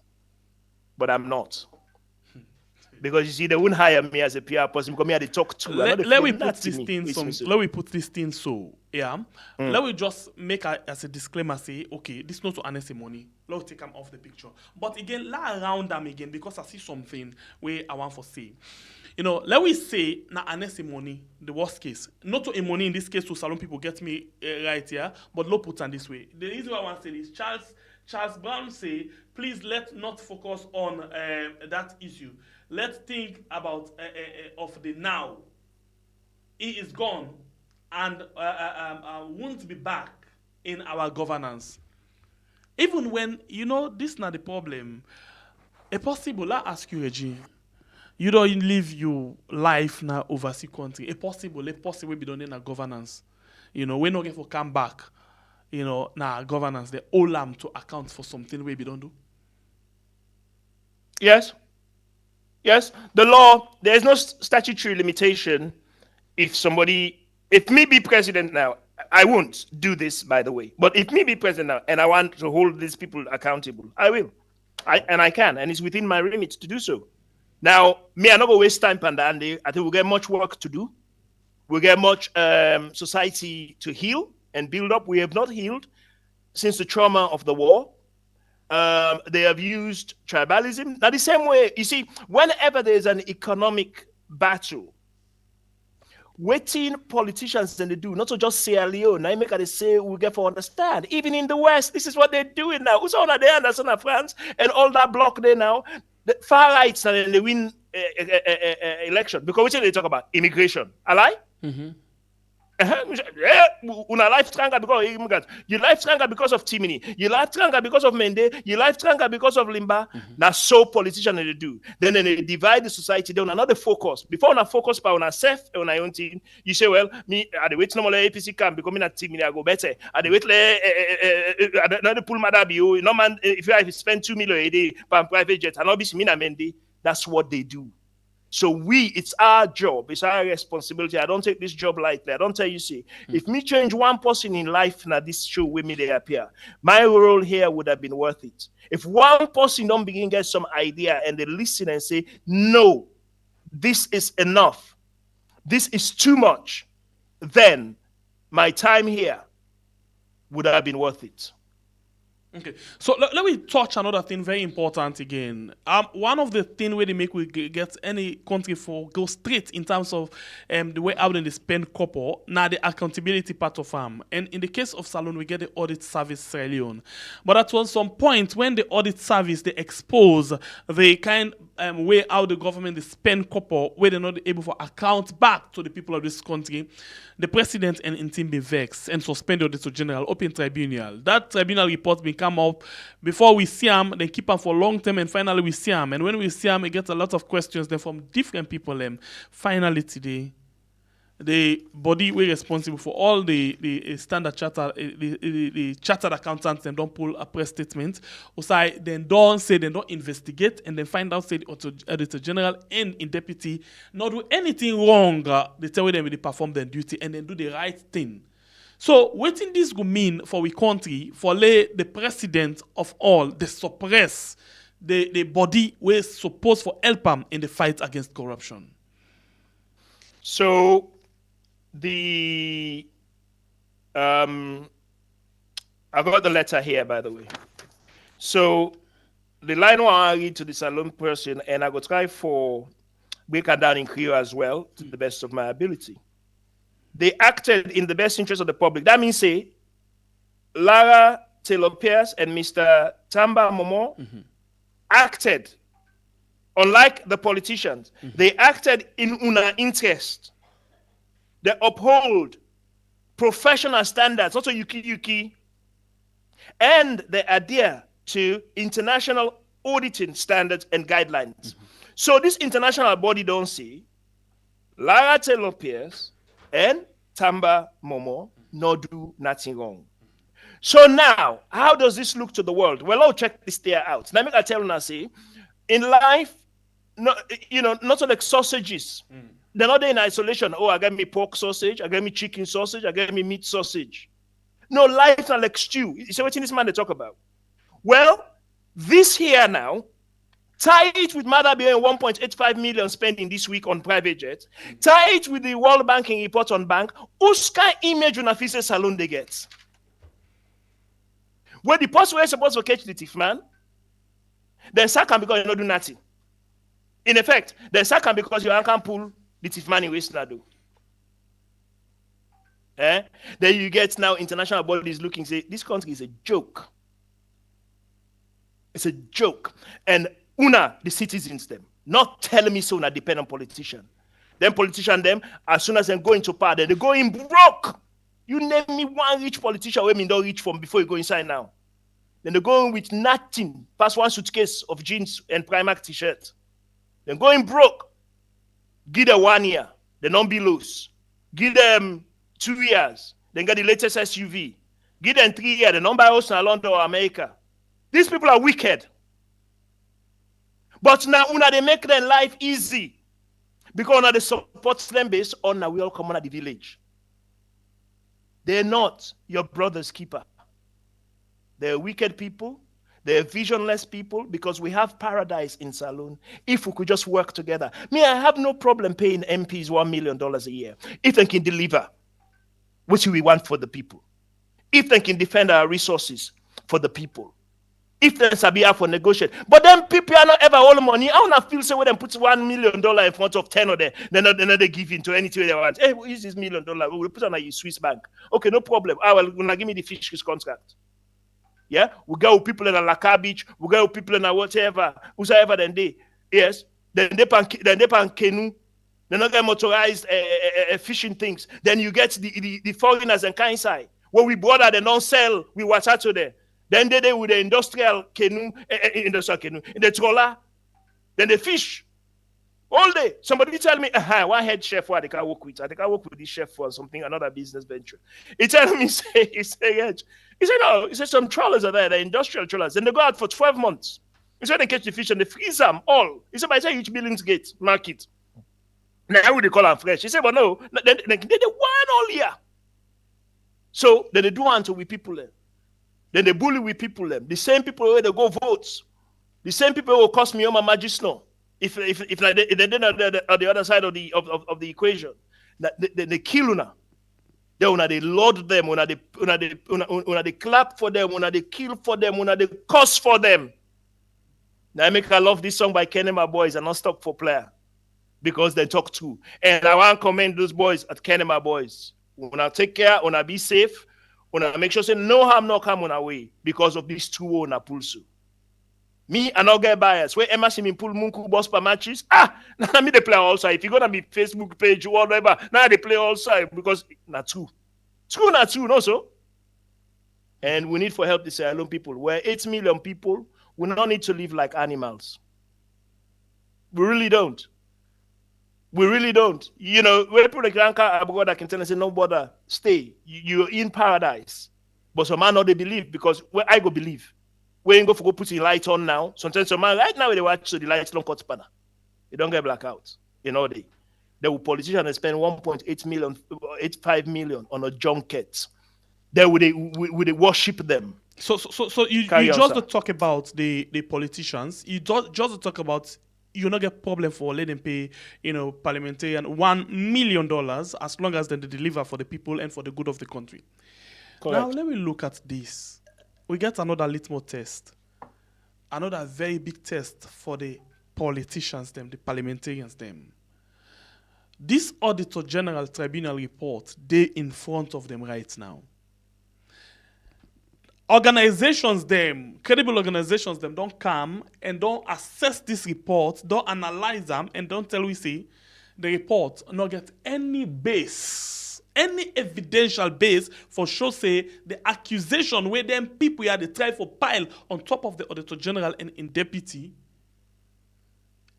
But I'm not. Because you see, they wouldn't hire me as a PR person because me had to talk to. Let me put this thing so yeah. Let me just make as a disclaimer say, okay, this not to Ernest money. Let's take them off the picture. But again, lie around them again because I see something where I want for say. Let me say now Ernest money, the worst case. Not to a money in this case to Salon people get me right here, but low put on this way. The reason why I want to say this, Charles Brown say, please let not focus on that issue. Let's think about of the now. He is gone and won't be back in our governance. Even when, this is not the problem. A possible, I ask you, Reggie, you don't live your life now overseas country. A possible be done in a governance. We're not going to come back, now governance, the olam to account for something we don't do. Yes. Yes, the law, there is no statutory limitation if me be president now, I won't do this, by the way, but if me be president now and I want to hold these people accountable, I will. I can, and it's within my remit to do so. Now, I'm not going to waste time on that. I think we'll get much work to do. We'll get much society to heal and build up. We have not healed since the trauma of the war. They have used tribalism. Now, the same way, you see, whenever there's an economic battle, waiting politicians then they do, not to just say Leone, I make they say we get for understand. Even in the West, this is what they're doing now. Who's on there and France and all that block there now? The far rights and they win election. Because what they talk about? Immigration. Ally? Una life stronger because of immigrants. Your life stronger because of Timini. Your life stronger because of Mende. Your life stronger because of Limba. That's so politicians they do. Then they divide the society down. Another focus. Before on a focus by on a self on a own team, you say, well, me at the wait no more APC camp because me not Timini I go better. At the wait another pull madabi. No man, if you spend 2 million a day per private jet, and obviously me na Mende. That's what they do. So it's our job, it's our responsibility. I don't take this job lightly. I don't tell you, see, if me change one person in life now this show with me they appear, my role here would have been worth it. If one person don't begin get some idea and they listen and say, no, this is enough, this is too much, then my time here would have been worth it. Okay, so let me touch another thing very important again. One of the things where they make we get any country for go straight in terms of the way how they spend couple, now the accountability part of them. And in the case of Salone, we get the audit service Sierra Leone. But at one some point when the audit service they expose the kind way how the government they spend couple where they're not able to account back to the people of this country, the president and in team be vexed and suspend the auditor general open tribunal. That tribunal report been come up before we see them, then keep them for long term, and finally we see them. And when we see them, we get a lot of questions then from different people. Finally today, the body we responsible for all the standard charter, the chartered accountants, them don't pull a press statement. Also, then don't say they don't investigate, and then find out say the auditor general and in deputy not do anything wrong. They tell them they perform their duty and then do the right thing. So, what in this go mean for we country for the president of all they suppress the body we supposed for help them in the fight against corruption? So I've got the letter here, by the way. So the line I read to the Salone person, and I go try for break it down in Creole as well, to the best of my ability. They acted in the best interest of the public. That means, say, Lara Taylor Pierce and Mr. Tamba Momo acted, unlike the politicians, they acted in una interest. They uphold professional standards, not a yuki, and they adhere to international auditing standards and guidelines. So this international body don't see Lara Taylor Pierce and Tamba Momo no do nothing wrong. So now, how does this look to the world? Well, I'll check this there out. Let me tell you, say, in life, not like sausages. They're not there in isolation. Oh, I got me pork sausage, I got me chicken sausage, I got me meat sausage. No, life not like stew. You see what this man they talk about? Well, this here now, tie it with Mother Bear 1.85 million spending this week on private jets. Tie it with the World Banking report on bank. Oscar image when a officer Salone they get. Where the person were supposed to catch the thief man, then sack him because you don't do nothing. In effect, then sack him because you can't pull the thief man in waste now do. Then you get now international bodies looking, say, this country is a joke. It's a joke. And the citizens them, not telling me so, not depend on politician. Then politician them, as soon as they go into power, they go in broke. You name me one rich politician where me don't reach from before you go inside now. Then they go in with nothing, past one suitcase of jeans and Primark t-shirt. Then go in broke. Give them 1 year, they don't be loose. Give them 2 years, then get the latest SUV. Give them 3 years, they don't buy house in London or America. These people are wicked. But now they make their life easy. Because now they support them based on now we all come on at the village. They're not your brother's keeper. They're wicked people. They're visionless people because we have paradise in Salone if we could just work together. Me, I have no problem paying MPs $1 million a year if they can deliver what we want for the people. If they can defend our resources for the people. If they sabi for negotiate. But then people are not ever all money. I wanna feel so when they put $1 million in front of 10 of them, then they give into anything they want. Hey, what is this $1 million? We'll put on a Swiss bank. Okay, no problem. Well, gonna give me the fisheries contract. Yeah, we go with people in a Laka Beach, we go with people in a whatever, whosoever then they. Yes, then they pan canoe. They're not get motorized fishing things. Then you get the foreigners and kind side. What we brought they don't sell, we watch out to there. Then they with the industrial canoe, in the trawler. Then they fish all day. Somebody tell me, one head chef what they can work with. I can work with this chef for something, another business venture. He tell me, he said, no, he said some trawlers are there, the industrial trawlers. Then they go out for 12 months. He said they catch the fish and they freeze them all. He said, by the time each Billingsgate market. Now they call them fresh. He said, but no, they one all year. So then they do until we people them. Then they bully with people them. The same people where they go votes. The same people will cost me on my magistrate. If like they did on the other side of the equation, they kill una. Then when they load them, when they clap for them, when they kill for them, when they curse for them. Now I make I love this song by Kenema Boys and not stop for player. Because they talk too. And I want to commend those boys at Kenema Boys. When I take care, when I be safe, when I make sure say no harm no come on our way because of these two on a pulso. Me, I not get bias. Where Emma see me pull Munku boss per matches. Now me they play also. If you go to my Facebook page or whatever, now they play also because not two. Two not two, no so. And we need for help these alone people. We're 8 million people. We don't need to live like animals. We really don't. We really don't. You know, when people like Abogada I can tell us, say, no bother, stay. You're in paradise. But some man not they believe because where I go believe. We ain't go for go put the light on now. Sometimes some man right now they watch so the lights don't cut spanner. They don't get blackout. You know they will politicians spend 1.8 million, 85 million on a junket. They would they worship them. So you just don't talk about the politicians. You just talk about you not get problem for letting them pay, parliamentarian $1 million as long as they deliver for the people and for the good of the country. Correct. Now let me look at this. We get another litmus test, another very big test for the politicians, them, the parliamentarians, them. This Auditor General Tribunal report, they in front of them right now. Organizations, them, credible organizations, them, don't come and don't assess this report, don't analyze them, and don't tell we see the report not get any base, any evidential base for show say the accusation where them people here they try for pile on top of the Auditor General and in deputy,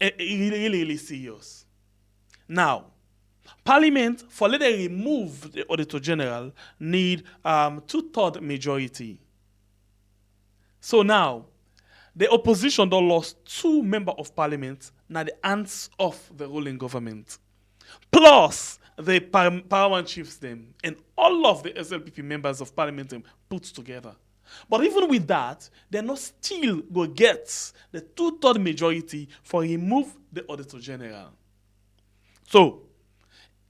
really serious. Now, Parliament, for let them remove the Auditor General, need 2/3 majority. So now, the opposition don't lost 2 members of parliament now the hands of the ruling government. Plus, the paramount chiefs them and all of the SLPP members of parliament them put together. But even with that, they're not still go get the 2/3 majority for remove the Auditor General. So,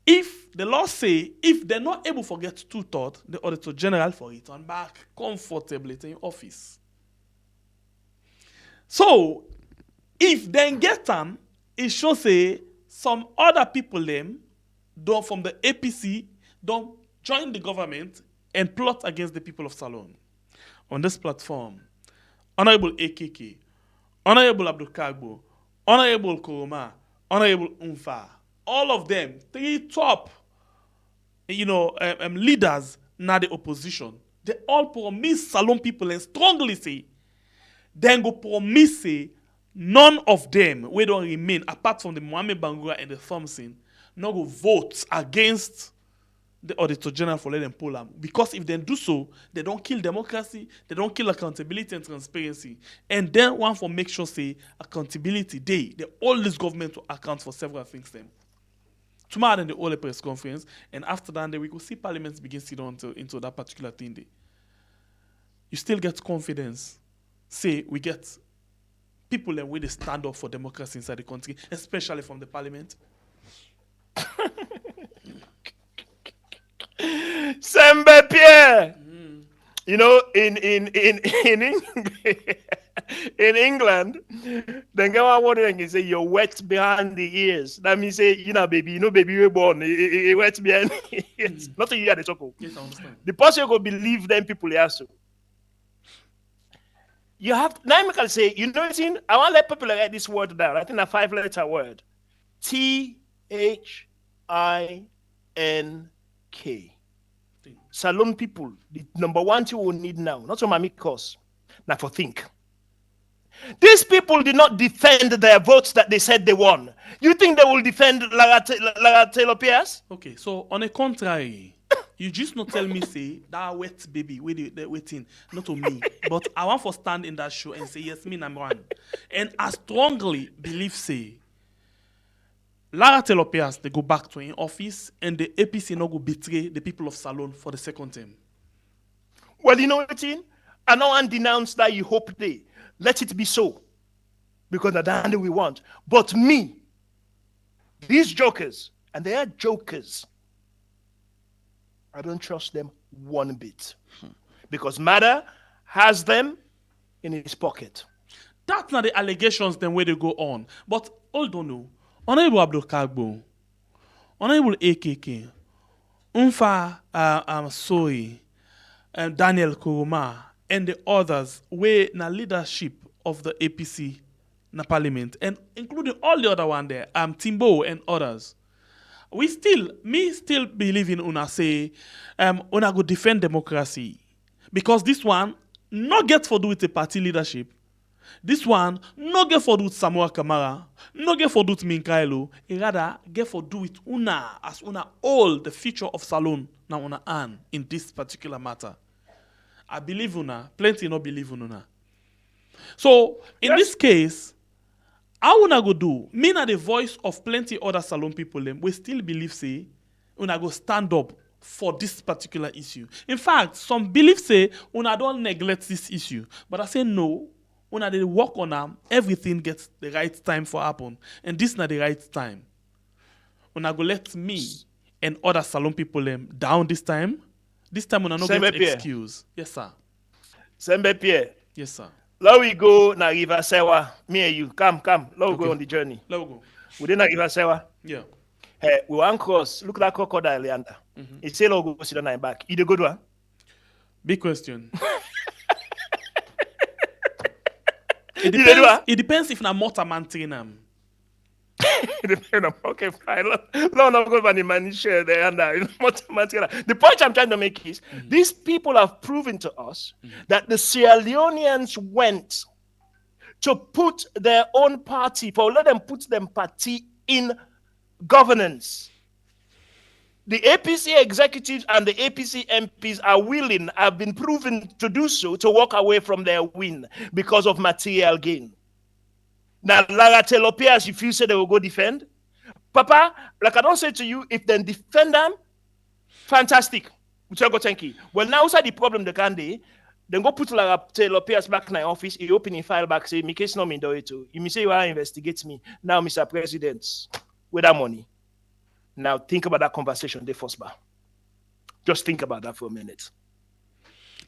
if the law say, if they're not able to get 2/3, the Auditor General for return back comfortably to in office. So, if they get them, it should say some other people them don't from the APC don't join the government and plot against the people of Salon. On this platform, Honorable AKK, Honorable Abdul Kagbo, Honorable Koroma, Honorable Umfa, all of them, 3 top, leaders na the opposition, they all promise Salon people and strongly say, then go promise say, none of them, we don't remain, apart from the Mohamed Bangura and the Thompson, no go vote against the Auditor General for letting them pull them. Because if they do so, they don't kill democracy, they don't kill accountability and transparency. And then one for make sure say accountability, they all this government to account for several things them. Tomorrow in the Ole press conference, and after that we will see parliaments begin to sit on into that particular thing day. You still get confidence. Say we get people and we they stand up for democracy inside the country, especially from the parliament. Sembe Pierre. In English, in England, then go out and you say you're wet behind the ears. That means say, baby, baby, you're born. It wet behind the ears. Not you at the chocolate. Yes, I understand. The person go believe them people they also. You have now I can say, I want to let people write this word down. I think a 5-letter word. THINK. Salon people, the number one thing we need now, not so many cause, now for think. These people did not defend their votes that they said they won. You think they will defend Lara Taylor Pierce? Okay, so on the contrary, you just not tell me say that wet baby waiting, not to me, but I want to stand in that show and say yes, me number one, and I strongly believe say Lara Taylor Pierce they go back to in office and the APC no go betray the people of Salon for the second term. Well, you know what I mean? I know and denounce that you hope they let it be so, because that's the we want. But me, these jokers, and they are jokers, I don't trust them one bit, because Mada has them in his pocket. That's not the allegations then where they go on. But hold on, no. Honorable Abdul Kagbo, Honorable AKK, Unfa Soy, Daniel Kuruma, and the others were na leadership of the APC na parliament, and including all the other one there, Timbo and others. Me still believe in una say, una go defend democracy, because this one not get for do with the party leadership. This one no get for do with Samuel Kamara, no get for do with Minkaelo, it rather get for do with una as una all the future of Salon na una an in this particular matter. I believe una, plenty no believe una. So in this case, how una go do? Me na the voice of plenty other Salon people them, we still believe say una go stand up for this particular issue. In fact, some believe say una don't neglect this issue, but I say no. When they work on them, everything gets the right time for happen. And this is not the right time. When I go let me and other Salon people down this time when I not get excuse. Yes, sir. Sembe Pierre. Yes, sir. Let we go na River Sewa. Me and you. Come. Let we go on the journey. Let we go. We did na River Sewa. Yeah. Hey, we want cross. Look at that crocodile yonder. He say let we go sit on my back. You the good one? Big question. It depends if na mortar man train am. Okay, fine. No, go by the money share there and the point I'm trying to make is these people have proven to us that the Sierra Leoneans went to put their own party, let them put them party in governance. The APC executives and the APC MPs have been proven to do so, to walk away from their win because of material gain. Now, Lara Taylor Pierce, if you say they will go defend, Papa, like I don't say to you, if they defend them, fantastic. Thank you. Well, now, the problem they can do, then go put Lara Taylor Pierce back in my office, he open a file back, say, me case no me do it too. You may say you are investigate me. Now, Mr. President, with that money. Now think about that conversation, the first bar. Just think about that for a minute.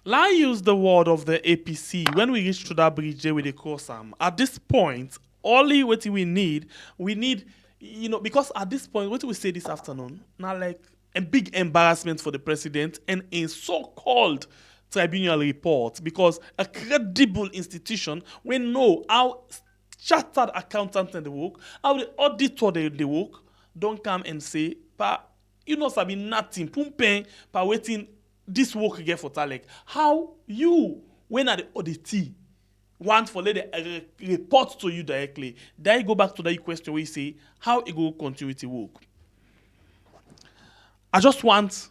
I use the word of the APC when we reach to that bridge there with the cross arm. At this point, only what we need, because at this point, what we say this afternoon, now like a big embarrassment for the president and a so-called tribunal report, because a credible institution will know how chartered accountants they work, how the auditor they work, don't come and say, sabi nothing, pumpen, waiting this work again for Talek. How you, when at the auditee, want for let the report to you directly, then you go back to that question where you say, how it go continue to work. I just want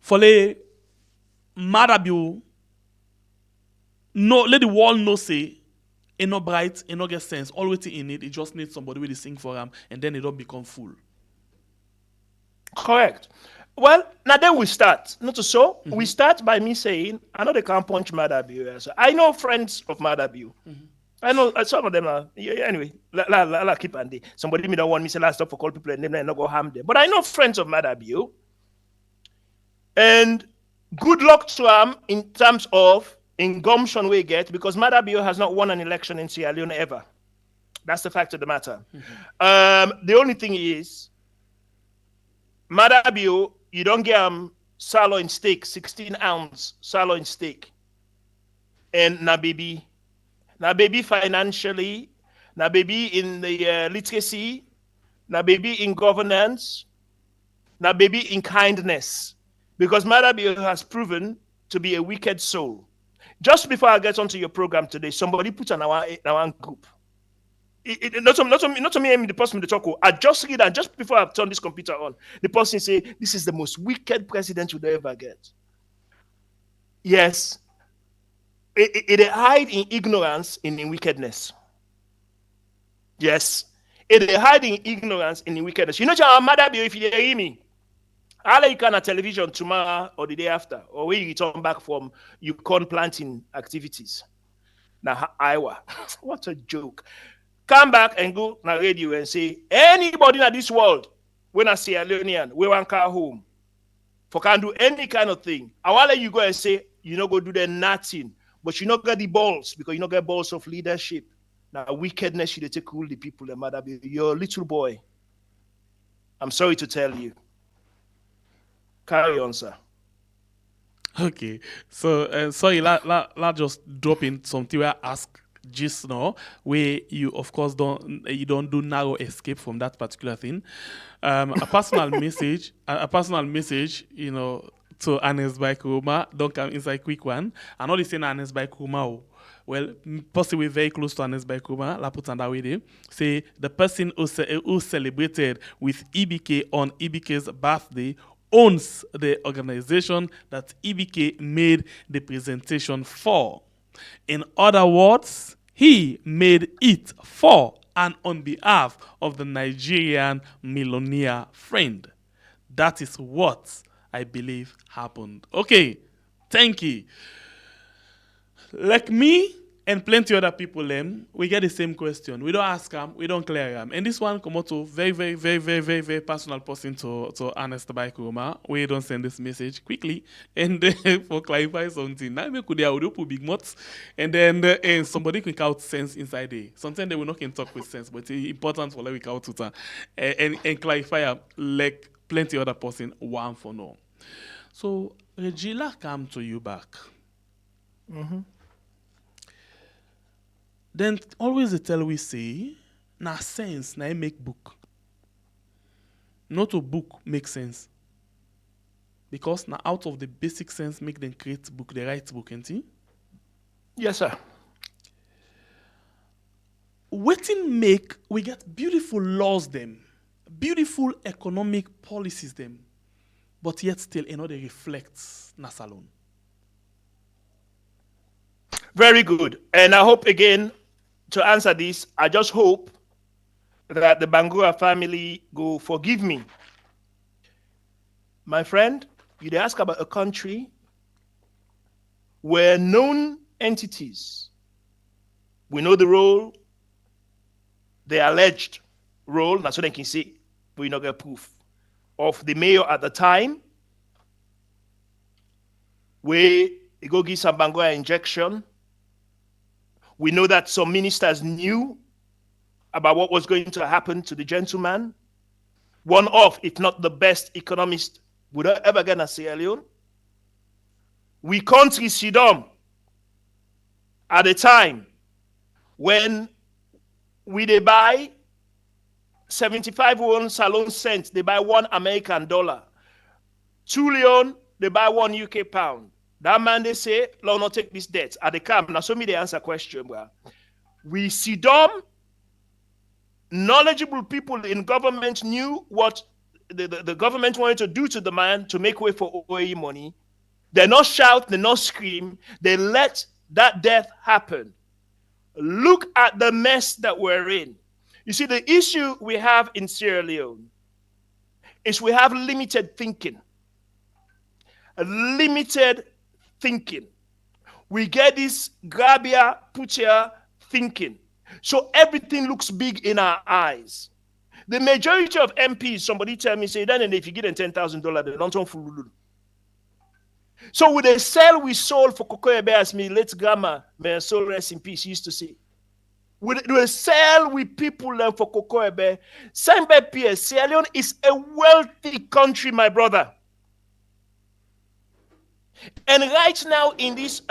for let Madabu let the world know say, it not bright, it not get sense. All waiting in it just needs somebody with the sing for him, and then it don't become full. Correct. Well, now then we start. Not so. We start by me saying, I know they can't punch Madabu. So I know friends of Madabu. I know some of them are, anyway, la keep and somebody me don't want me to last up for call people and then not go harm them. But I know friends of Madabu. And good luck to them in terms of in gumption we get, because Madabio has not won an election in Sierra Leone ever. That's the fact of the matter. The only thing is, Madabio, you don't get sirloin steak, 16-ounce sirloin steak. And na baby financially, na baby in the literacy, na baby in governance, na baby in kindness. Because Madabio has proven to be a wicked soul. Just before I get onto your program today, somebody put on our group. Not to me, the person with the talk. I just read that just before I turn this computer on. The person say, "This is the most wicked president you'll ever get." Yes, it hide in ignorance and in wickedness. Yes, it hide in ignorance and in wickedness. You know, your mother be if you hear me. I'll you can on television tomorrow or the day after, or when you return back from your corn planting activities. Now, Iowa, what a joke. Come back and go on radio and say, anybody in this world, when I see a Leonean, we want car home, for can do any kind of thing. I want to let you go and say, you know, go do the nothing, but you not get the balls, because you not get balls of leadership. Now, wickedness should take rule the people, the mother be your little boy. I'm sorry to tell you. Carry on, sir. Okay, so sorry, la just drop in something where I ask just now, where you of course don't do narrow escape from that particular thing. A personal message, you know, to Anes by Kuruma, don't come inside quick one. I know they say Anes by Kuruma. Well, possibly very close to Anes by Kuruma, la put on that way there. Say the person who celebrated with EBK on EBK's birthday owns the organization that EBK made the presentation for. In other words, he made it for and on behalf of the Nigerian millionaire friend. That is what I believe happened. Okay, thank you. Like me and plenty other people, we get the same question. We don't ask them, we don't clear them. And this one come out to very personal person to Ernest Baikuruma. We don't send this message quickly and for clarify something. Now we could audio put big mouths and then somebody can count sense inside there. Sometimes they will not can talk with sense, but it's important for like we count to and clarify like plenty other person one for no. So Reggie, come to you back. Mm-hmm. Then always they tell we say, na sense na make book. Not a book make sense. Because now out of the basic sense make them create book, the right book, ain't it? Yes, sir. Waiting make we get beautiful laws them, beautiful economic policies them, but yet still another reflects na salon. Very good. And I hope again, to answer this, I just hope that the Bangura family go forgive me. My friend, you ask about a country where known entities, we know the role, the alleged role, that's what they can say, but we not get proof, of the mayor at the time, where he go give some Bangura injection. We know that some ministers knew about what was going to happen to the gentleman. One of, if not the best economist would ever get in Sierra Leone. We country Sidom at a time when they buy 75 won salon cents, they buy $1 American. 2 Leone, they buy $1 UK pound. That man, they say, Lord, not take this debt. At the camp, now show me the answer question. Bro. We see them, knowledgeable people in government knew what the government wanted to do to the man to make way for OAE money. They not shout, they not scream. They let that death happen. Look at the mess that we're in. You see, the issue we have in Sierra Leone is we have limited thinking. Limited thinking. We get this grab here, put here thinking. So everything looks big in our eyes. The majority of MPs, somebody tell me, say, then if you give them $10,000, they don't want food. So with the sell we sold for Cocoa Ebe, as me late grandma, may her soul rest in peace, used to say. We sell with people for Cocoa Ebe. Same by Pierre, Sierra Leone is a wealthy country, my brother. And right now in this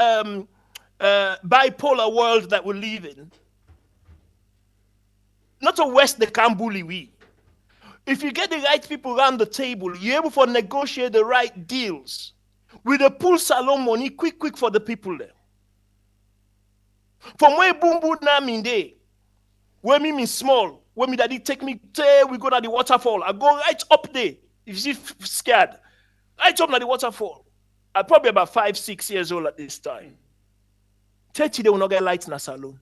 bipolar world that we live in, not a West they can't bully we. If you get the right people around the table, you're able to negotiate the right deals with the pool salon money quick for the people there. From where boom boom now mean day, where me mean small, where me daddy take me there, we go to the waterfall. I go right up there. If you scared, right up to the waterfall. I'm probably about 5-6 years old at this time. 30 they will not get lights in a salon.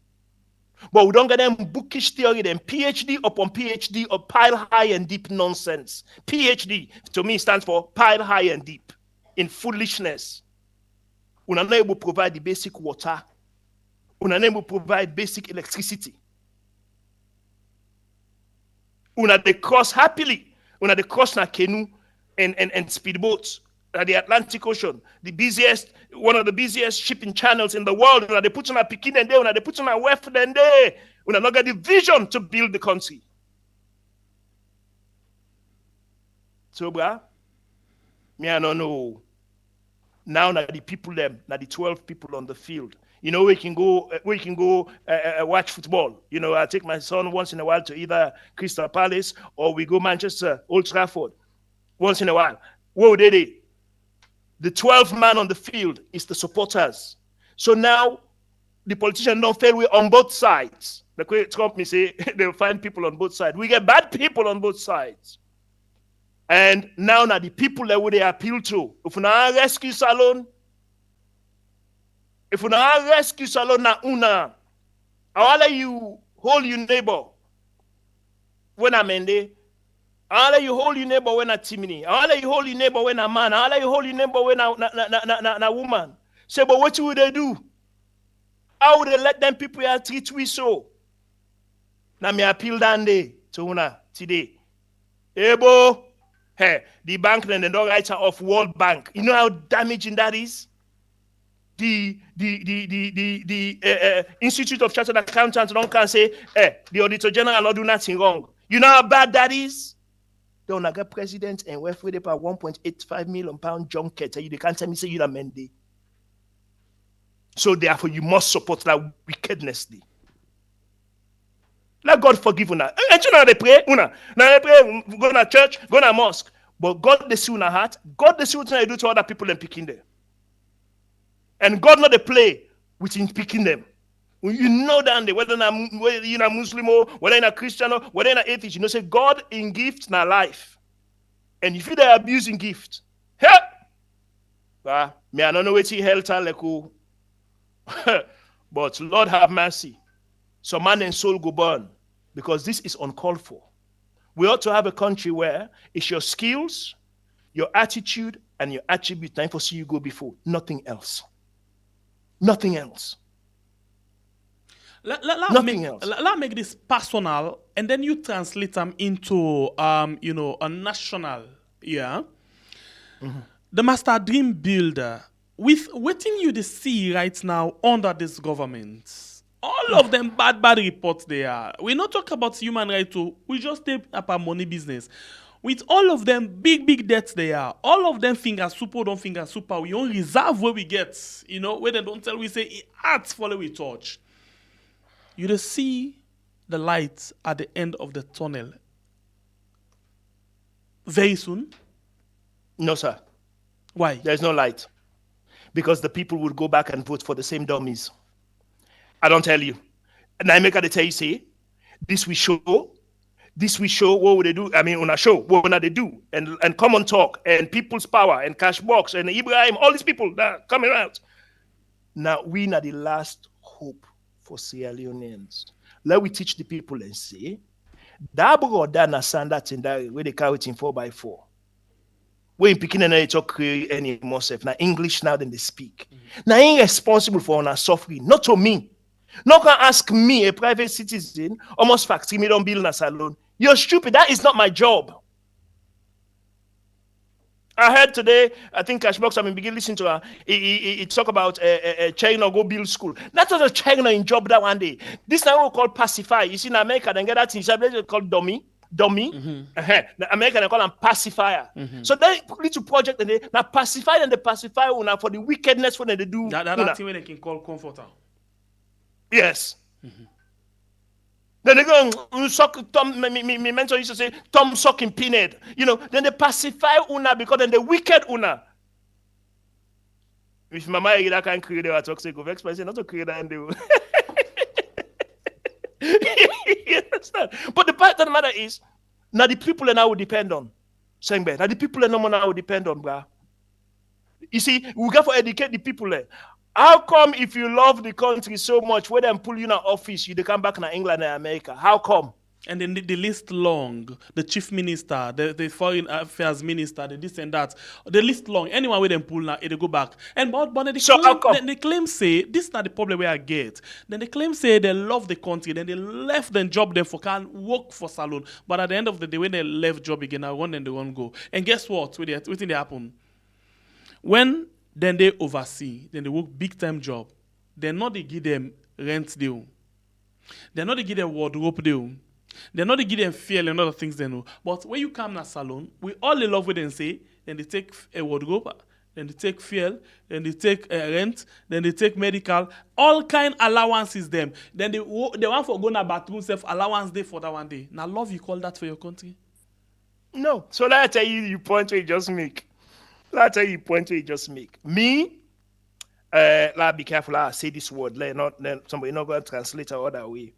But we don't get them bookish theory, them PhD upon PhD of pile high and deep nonsense. PhD to me stands for pile high and deep in foolishness. We're not able to provide the basic water. We're not able to provide basic electricity. We're not the cross happily. We're not the cross na canoe and speedboats. At the Atlantic Ocean, one of the busiest shipping channels in the world. They put on a Pekin and they put on a West and they not got the vision to build the country. So, me I don't know. Now that the people them, now the 12 people on the field. You know, we can go watch football. You know, I take my son once in a while to either Crystal Palace or we go Manchester, Old Trafford. Once in a while. What would they do? The 12th man on the field is the supporters. So now the politicians don't fail on both sides. The way Trump me say they'll find people on both sides. We get bad people on both sides. And now the people that would they appeal to. If we not rescue salon, na una, I'll let you hold your neighbor when I'm in there. I'll let you hold your neighbor when a timini. I'll let you hold your neighbor when a man. I'll let you hold your neighbor when a woman. Say, but what would they do? How would they let them people here treat we so? Now me appeal down there to una today. Ebo, hey, the bank and the dog writer of World Bank. You know how damaging that is? The Institute of Chartered Accountants don't say, the Auditor General not do nothing wrong. You know how bad that is? Don't get president and we're free about 1.85 million pound junket. You can't tell me say you are Mendy. So therefore you must support that wickedness. Let God forgive una. And you know they pray, una. Now they pray, go to church, go to mosque. But God they see una heart. God they see what they do to other people and picking them. And God not they play with him picking them. You know that whether you're a Muslim or whether you're a Christian or whether you're an atheist, you know, say God in gift na life. And if you're abusing gift, help! Me I don't know what he held like but Lord have mercy. So man and soul go burn because this is uncalled for. We ought to have a country where it's your skills, your attitude, and your attribute time for see you go before. Nothing else. Nothing else. Nothing else. Let make this personal, and then you translate them into, a national. Yeah. Mm-hmm. The master dream builder. With what you to see right now under this government, all of them bad reports they are. We not talk about human rights too. We just take up our money business. With all of them big debts they are. All of them finger super, don't finger super. We only reserve where we get. Where they don't tell we say it arts follow we touch. You just see the light at the end of the tunnel very soon? No, sir. Why? There's no light. Because the people would go back and vote for the same dummies. I don't tell you. And I make a tell you, say, this we show, what would they do? I mean, on a show, what would they do? And come on talk, and People's Power, and Cashbox, and Ibrahim, all these people that are coming out. Now, we are the last hope for Sierra Leoneans. Let we teach the people and say, that brother na standard in that where they carry it in 4x4. When picking and talk any more self. Now English now then they speak. Now ain't responsible for our suffering. Not to me. Not can ask me, a private citizen, almost factory me don't build a salon. You're stupid. That is not my job. I heard today, I think Cashbox, I mean, begin listening to her. He talk about China go build school. Not just China in job that one day. This now we call pacify. You see in America, they get that thing, they call dummy. The American they call them pacifier. So they need to project and they now pacify and they pacify una for the wickedness when they do. That thing they can call comforter. Yes. Then they go suck Tom. Me mentor used to say Tom sucking peanut. You know. Then they pacify una because then the wicked una. If mama that can create a toxic of expression, not to create that and do. You understand? But the part of the matter is, now the people and I will depend on. Saying now the people and I will depend on, bruh. You see, we got to educate the people there. How come if you love the country so much, when they pull you in an office, you come back to England and America? How come? And then the list long, the chief minister, the foreign affairs minister, the this and that, the list long. Anyone with them pull now, they go back. And but the claim say this is not the problem where I get. Then the claim say they love the country, then they left them job them for can work for salon. But at the end of the day, when they left job again, I want them they won't go. And guess what? What they happen? When then they oversee, then they work big time job. They're not they give them rent deal. They're not they give them wardrobe deal. They're not they give them fuel and other things they know. But when you come to a salon, we all love what they say. Then they take a wardrobe, then they take fuel, then they take rent, then they take medical, all kind allowances them. Then they want for go to bathroom self allowance day for that one day. Now love you call that for your country? No. So let I tell you point where you just make. Let I tell you point where you just make. Me, like be careful. I say this word. Let somebody not going to translate it other way.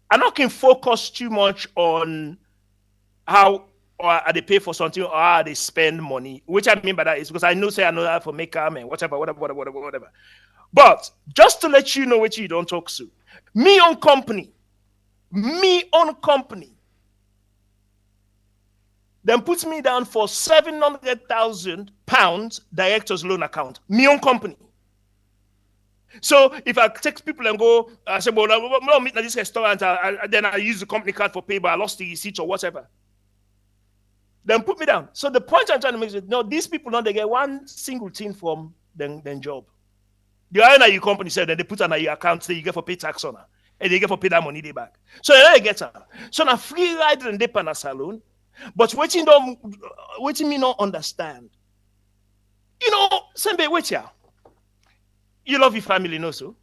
I'm not going to focus too much on how or they pay for something or how they spend money. Which I mean by that is because I know that for makeup and whatever. But just to let you know what you don't talk to. Me own company. Then puts me down for £700,000 director's loan account. Me own company. So if I take people and go, I say, well, I'll meet at this restaurant, then I use the company card for pay, but I lost the receipt or whatever. Then put me down. So the point I'm trying to make is, no, these people don't they get one single thing from them job. The owner your company said that they put on your account, so you get for pay tax on her, and they get for pay that money they back. So they get her. So now free ride and dip on a salon, but waiting me not understand. You know, same way wait here. You love your family, no so.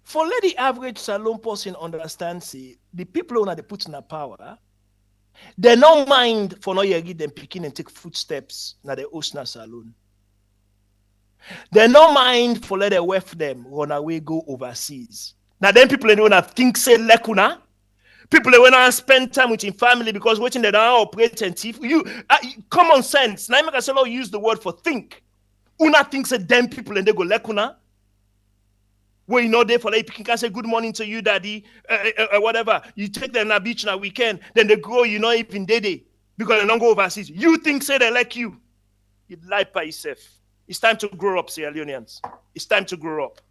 For let the average salon person understand, see, the people who are they put in the power, they don't mind for not give them picking and take footsteps na the host na salon. They don't mind for let they weft them run away go overseas. Now then people they don't think say lekuna. People they want to spend time with your family because waiting they don't operate and thief. You common sense. Now I say use the word for think. Una thinks that them people and they go lekuna. Where you know they for like can say good morning to you, daddy, whatever. You take them on a beach on a weekend, then they grow, you know, even day because they don't go overseas. You think say they like you. You lie by yourself. It's time to grow up, Sierra Leoneans. It's time to grow up.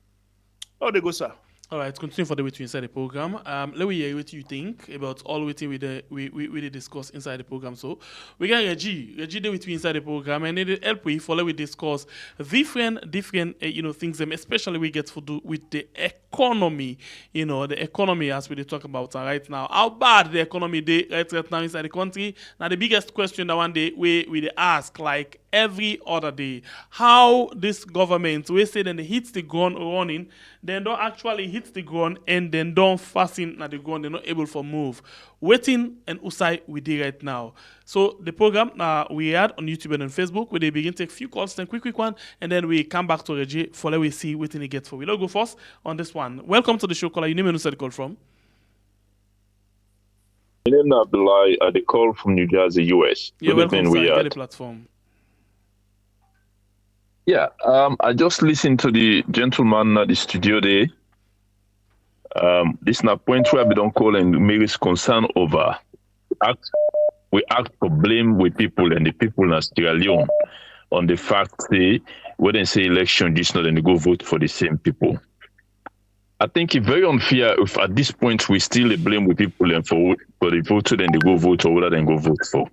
How they go, sir? All right, continue for the way to inside the program. Let me hear what you think about all what we discuss inside the program. So we got Reggie there with me inside the program, and it help we follow we discuss different things, especially we get to do with the economy. You know, the economy as we talk about right now. How bad the economy is right now inside the country? Now the biggest question that one day we ask like every other day, how this government we say then they hit the ground running, then don't actually hit the ground and then don't fasten at the ground, they're not able for move. Waiting and Usai we did right now. So the program we had on YouTube and on Facebook where they begin to take few calls, then quick one, and then we come back to Reggie for let we see what he gets for. We'll go first on this one. Welcome to the show, caller. Your name and who call from? My name is Abdullah. I call from New Jersey, US. You're welcome, sir. Get the platform. Yeah, I just listened to the gentleman at the studio there. This is a point where we don't call and make us concern over. We act for blame with people and the people in Sierra Leone on the fact that when they say election, this not and they go vote for the same people. I think it's very unfair if at this point we still blame with people and for the vote then they go vote or rather than go vote for.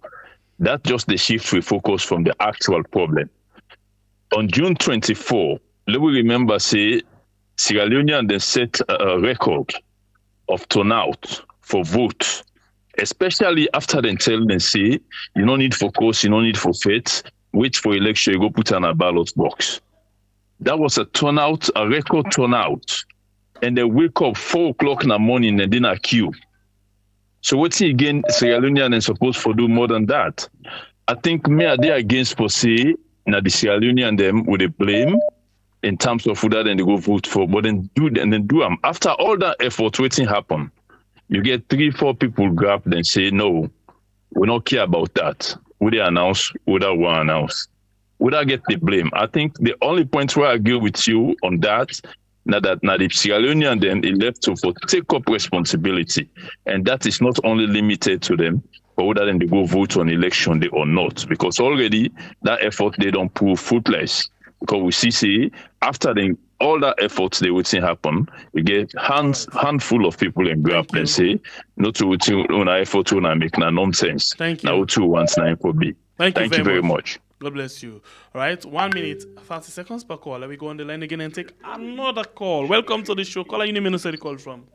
That's just the shift we focus from the actual problem. On June 24, let me remember say Sierra Leonean then set a record of turnout for vote, especially after they tell them say you don't need for course, you don't need for faith, wait for election, you go put on a ballot box. That was a turnout, a record turnout. And they wake up 4 o'clock in the morning and then a queue. So what's again Sierra Leonean is supposed to do more than that? I think me are they against per se, now the Sierra Leonean them with a blame in terms of who that then they go vote for, but then do them. After all that effort waiting happen, you get 3-4 people grab and say, no, we don't care about that. Would they announce, would that one announce? Would I get the blame? I think the only point where I agree with you on that, now the Sierra Leonean then it left to for take up responsibility. And that is not only limited to them, but whether then they go vote on election day or not. Because already that effort they don't prove fruitless. Because we see after all that effort they would see happen, we get handful of people in grab and say, not to on effort to make no nonsense. Thank you. Now 219 for B. Thank you very much. God bless you. All right, 1 minute, 30 seconds per call. Let me go on the line again and take another call. Welcome to the show. Caller, you name and where you call from.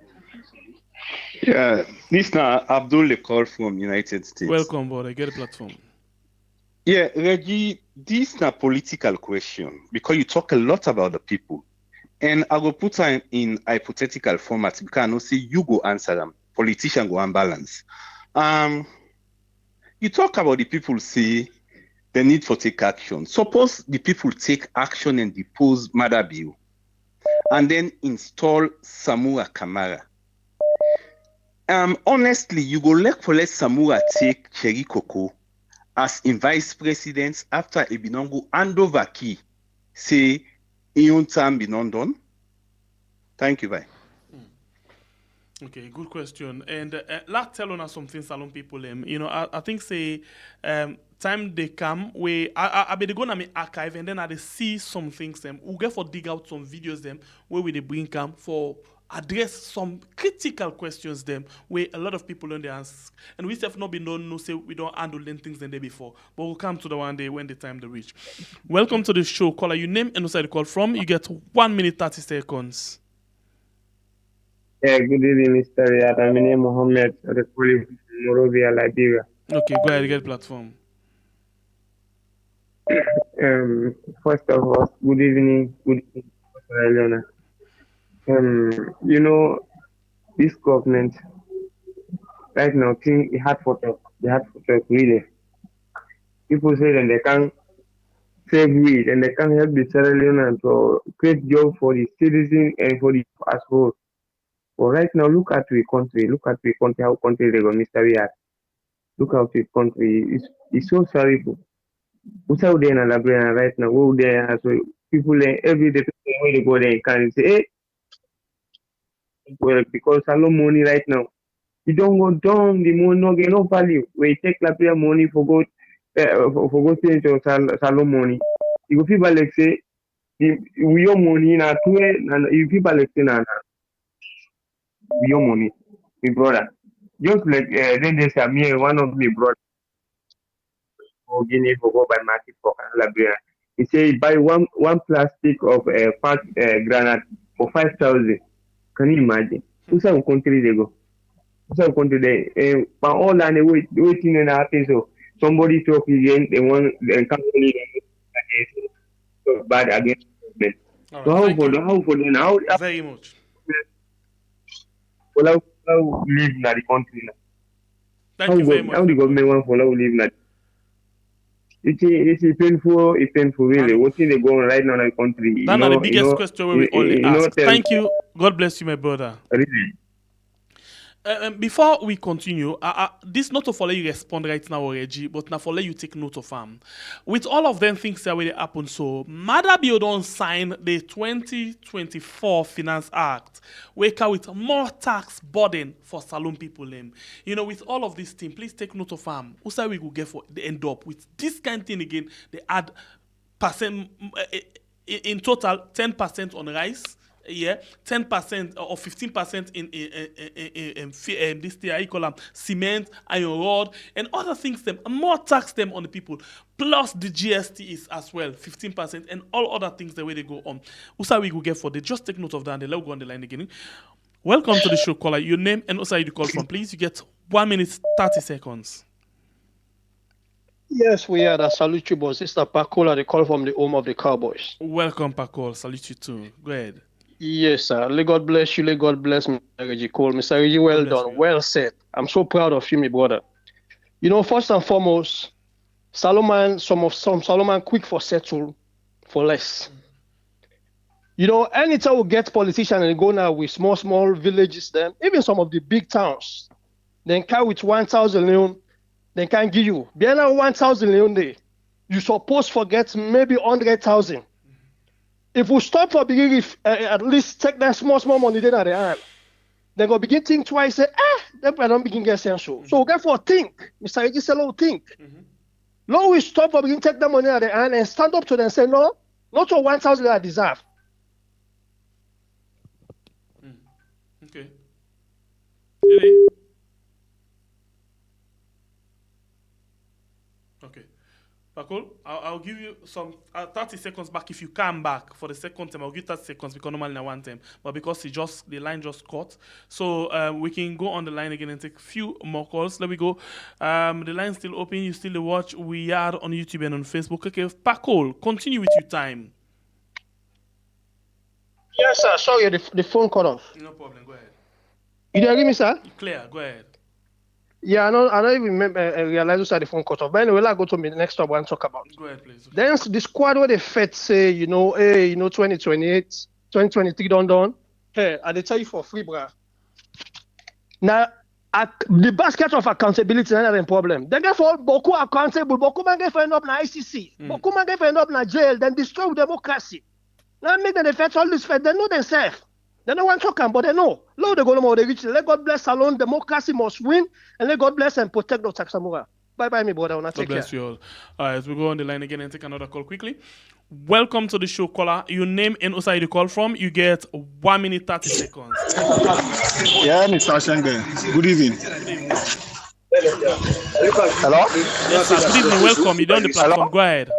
Yeah, this now Abdul the call from United States. Welcome, brother. Get a platform. Yeah, Reggie, this is a political question because you talk a lot about the people. And I will put them in hypothetical format because I know say you go answer them. Politician go unbalance. You talk about the people say the need for take action. Suppose the people take action and depose Madabiu and then install Samura Kamara. Honestly, you go let Samura take Cherry Coco as in vice president after Ebinongo hand over key. Say, in time be non done. Thank you, bye. Okay, good question. And let's tell us something, Salon people. I think say time they come where I be going to archive and then I see some things them. We get for dig out some videos them where we they bring come for address some critical questions them where a lot of people don't ask and we have not been done no say we don't handle them things than they before, but we'll come to the one day when the time they reach. Welcome to the show. Caller, your name and where you call from. You get 1 minute 30 seconds. Yeah, good evening, Mr. Riyad. My name is Mohammed, the calling from Monrovia, Liberia. Okay, go ahead, get platform. First of all, good evening, Leone. This government right now think it had for talk. They had for talk really. People say that they can save weed and they can help the Sierra Leoneans to create jobs for the citizens and for the as whole. But right now, look at the country. Look at the country, how country they go, Mr. Riyad. Look at the country. It's so sorry. What's out there in Liberia right now? Go there, so people every day when they go there, you can say, hey, well, because salon money right now, you don't go down, the money no get no value. When you take Liberia money for go change your salon money, you go people like say, your money na two and you people like say na. Your money, my brother. Just like then they say me one of my brothers for Guinea for go by market for Liberia. He say buy one plastic of pack granite for 5,000. Can you imagine? Who's some country they go? Who's some country they? But all and waiting and happen. So somebody talk again. They want the company so bad against them. So how for them? How very much. How live in the country now? Thank you very much. How the government want for live in that? It's painful. It's painful really. What is going on right now in the country? That's the biggest question we only ask. Thank you. God bless you, my brother. Really? Before we continue, this not to follow you respond right now, Reggie, but now for let you take note of them. With all of them things that will happen, so Madabio don't sign the 2024 Finance Act, wake up with more tax burden for Salon people. With all of this thing, please take note of them. Who say we go get for the end up with this kind of thing again? They add percent in total 10% on rice. yeah, 10% or 15% in this thing, I call them cement, iron rod, and other things. Them more tax them on the people, plus the GST is as well 15%, and all other things the way they go on. Usa we go get for they just take note of that. And they let go on the line again. Welcome to the show, caller. Your name and also you call from, please. You get 1 minute 30 seconds. Yes, we are. I salute you, boss. This is Pacola, the call from the home of the Cowboys. Welcome, Pacola. Salute you too. Go ahead. Yes, sir. Let God bless you. Let God bless Mr. Reggie Cole. Mr. Reggie, well done. You. Well said. I'm so proud of you, my brother. You know, first and foremost, Solomon, some Solomon quick for settle, for less. You know, anytime we get politicians and go now with small villages, then even some of the big towns, then carry with 1,000 Leone, they can give you. Behind 1,000 Leone day, you supposed forget maybe 100,000. If we stop for beginning, at least take that small money then at the hand, then go begin think twice, say, then I don't begin get essential. So therefore think, Mr. Reggie said, think. Long we stop for begin take that money at the hand and stand up to them and say, no, not for 1,000 I deserve. Okay. Really? Okay. Pakul, I'll give you some 30 seconds back if you come back for the second time. I'll give 30 seconds because normally I one time, but because the line just cut, so we can go on the line again and take a few more calls. Let me go. The line's still open. You still watch. We are on YouTube and on Facebook. Okay, Pakul, continue with your time. Yes, sir. Sorry, the phone cut off. No problem. Go ahead. You didn't hear me, sir? Clear. Go ahead. Yeah, I don't even remember, realize the phone cut off. But anyway, I'll go to the next topic and talk about. Go ahead, please. Okay. Then the squad where the Fed say, 2028, 2023 done. Hey, I tell you for free, bruh. Now, the basket of accountability is another problem. They get for beaucoup accountable, beaucoup man get for end up in ICC, beaucoup man get for end up in jail, then destroy democracy. Now make them defend all this Fed, they know themselves. They don't want to talk, but they know. Lord, they go no they reach. Let God bless alone. Democracy must win, and let God bless and protect Dr. Samura. Bye, my brother. God bless you all. All right, we go on the line again and take another call quickly. Welcome to the show, caller. Your name and also you call from. You get 1 minute 30 seconds. Yeah, Mr. Shenge. Good evening. Hello? Yes, sir. Good evening. Welcome. You're on the platform. Hello? Go ahead.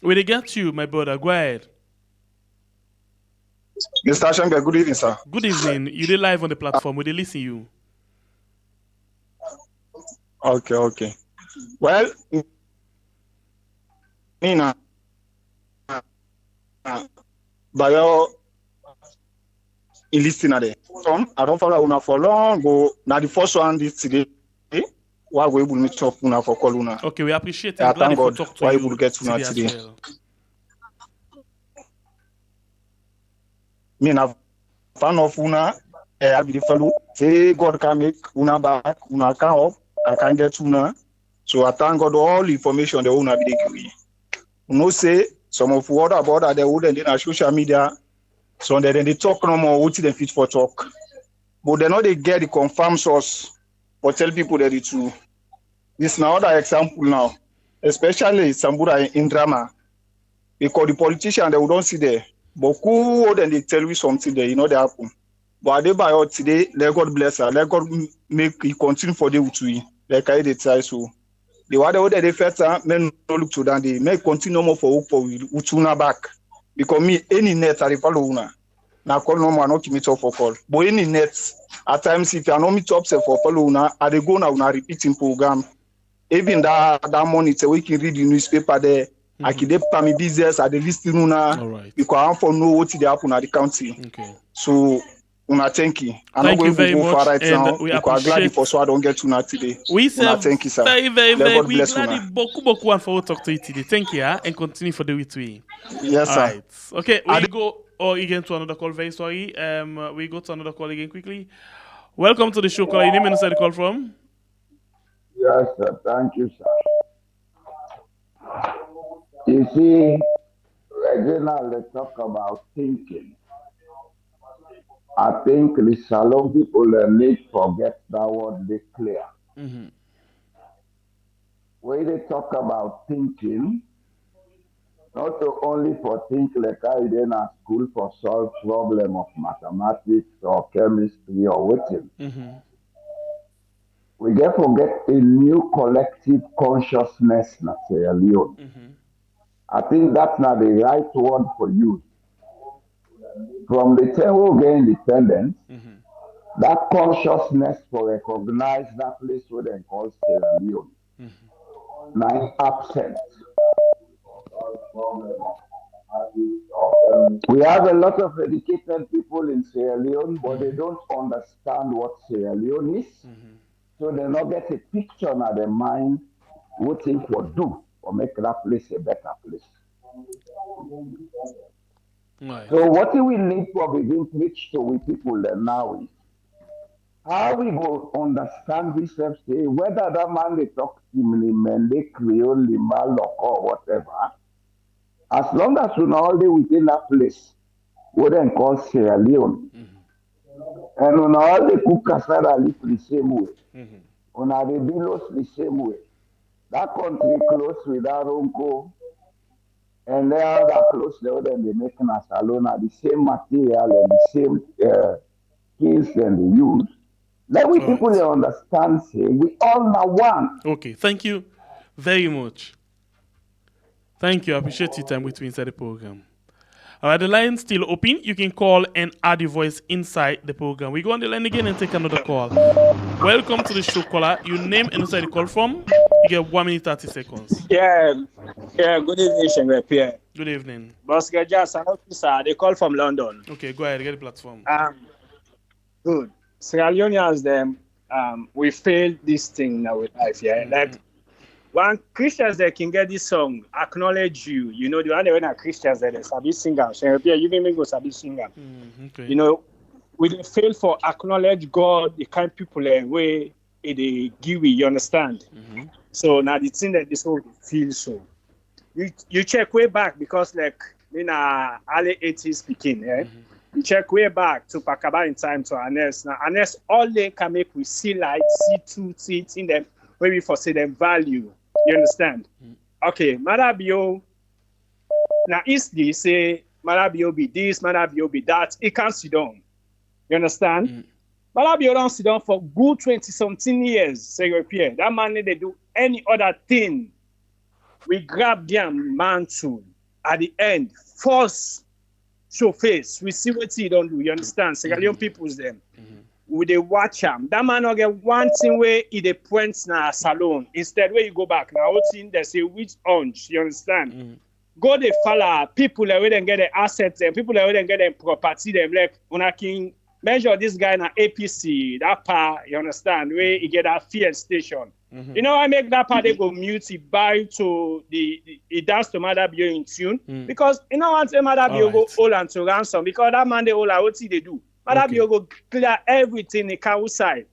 We they get you, my brother. Go ahead. Mr. Shenge, good evening, sir. Good evening. You did live on the platform. We they listen you. Okay. Well, Nina, Bayo, in listening at I don't follow una for long. Go now the first one this today. Why we able to meet up una for call una? Okay, we appreciate it. I'm glad to talk to why you. Able to get una today. Well. Me na fan of una. I be the fellow. Say God can make una back. Una can up. I can get una. So I thank God all the information they una be give me. You know say some of what about that they wouldn't in social media. So then they talk no more. What they fit for talk. But they know they get the confirmed source. But tell people that it's true. This is another example now, especially Sambura in drama, because the politician they we don't see there, but who then they tell you something there, they happen. But they buy out today, let God bless her, let God make it continue for them to you, like I did try so. The other way they first men no look to them, they make continue more for Utuna back, because me any net I follow una. Now call no man not meet up for call. But any net at times if you are not meet up for follow una, I they go now una repeating program. Even that money so we can read the newspaper there. I can dey my business at the listing una because I for know what they happen at the county. Okay. So una thank you. Thank you very much. Right now because I'm glad for so I don't get to now today. We say thank you, sir. Very we glad beaucoup and for talk to you today. Thank you, and continue for the way to you. Yes, sir. Right. Okay, we go again to another call. Very sorry. We go to another call again quickly. Welcome to the show, caller. Your name and where you call from? Yes, sir. Thank you, sir. You see, Reginald, let's talk about thinking. I think the Shalom people need to forget that word they clear. When they talk about thinking, not to only for think like I in a school for solve problem of mathematics or chemistry or whatever. We get forget a new collective consciousness, na Sierra Leone. I think that's not the right word for you. From the time we get independence, that consciousness for recognize that place where they call Sierra Leone. Now absent. We have a lot of educated people in Sierra Leone, but they don't understand what Sierra Leone is. So they not get a picture in their mind what it will do or make that place a better place. Right. So what we need to begin to reach to with people now is how we go understand this say whether that man they talk Mende, Creole, Lima, Loco, or whatever. As long as we know all day within that place, what then call Sierra Leone. And we know all the cook casada live the same way. On the billows the same way. That country close with Aronco, and they are that close there than they make in a salon are the same material and the same skills and they use. Let we people understand, say, we all now one. Okay, thank you very much. Thank you. I appreciate your time with me inside the program. All right, the line's still open. You can call and add your voice inside the program. We go on the line again and take another call. Welcome to the show, caller. Your name and inside the call from. You get 1 minute 30 seconds. Yeah. Good evening, Shengwe Pierre. Good evening. Boss Gajas, an officer. They call from London. Okay, go ahead. Get the platform. Good. Sierra Leoneans, them, we failed this thing in our life. Yeah, like when Christians they can get this song, acknowledge you. You know, the one when a Christians they sabi singer. Shengwe Pierre, you even go sabi singer. Okay. You know, we fail for acknowledge God, the kind of people way they give you understand. So now the thing that this whole feel so. You check way back because like in early 80s speaking, yeah. You check way back to Pakaba in time to Anes. Now Anes all they can make we see light, see truth, see it in them, where we foresee them value. You understand? Okay, Marabio. Now is this say Marabio be this, Marabio be that. It can't sit down. You understand? Marabio don't sit down for good 20-something years. Say Pierre. That man they do any other thing. We grab them mantle at the end, force show face. We see what he don't do. You understand? Sierra Leone people's them. We they watch him. That man not get one thing where he they points na salon. Instead, where you go back now, what thing they say which orange. You understand? Go they follow people that where they get the assets them, people that where they get the property them. Like when I can measure this guy na APC, that part, you understand? Where he get that field station. You know, I make that part they go mute, he buy to he dance to Mother Bio in tune. Because you know once Mother Bio go all and to ransom, because that man they all what they do. Mother Bio go clear everything they can outside.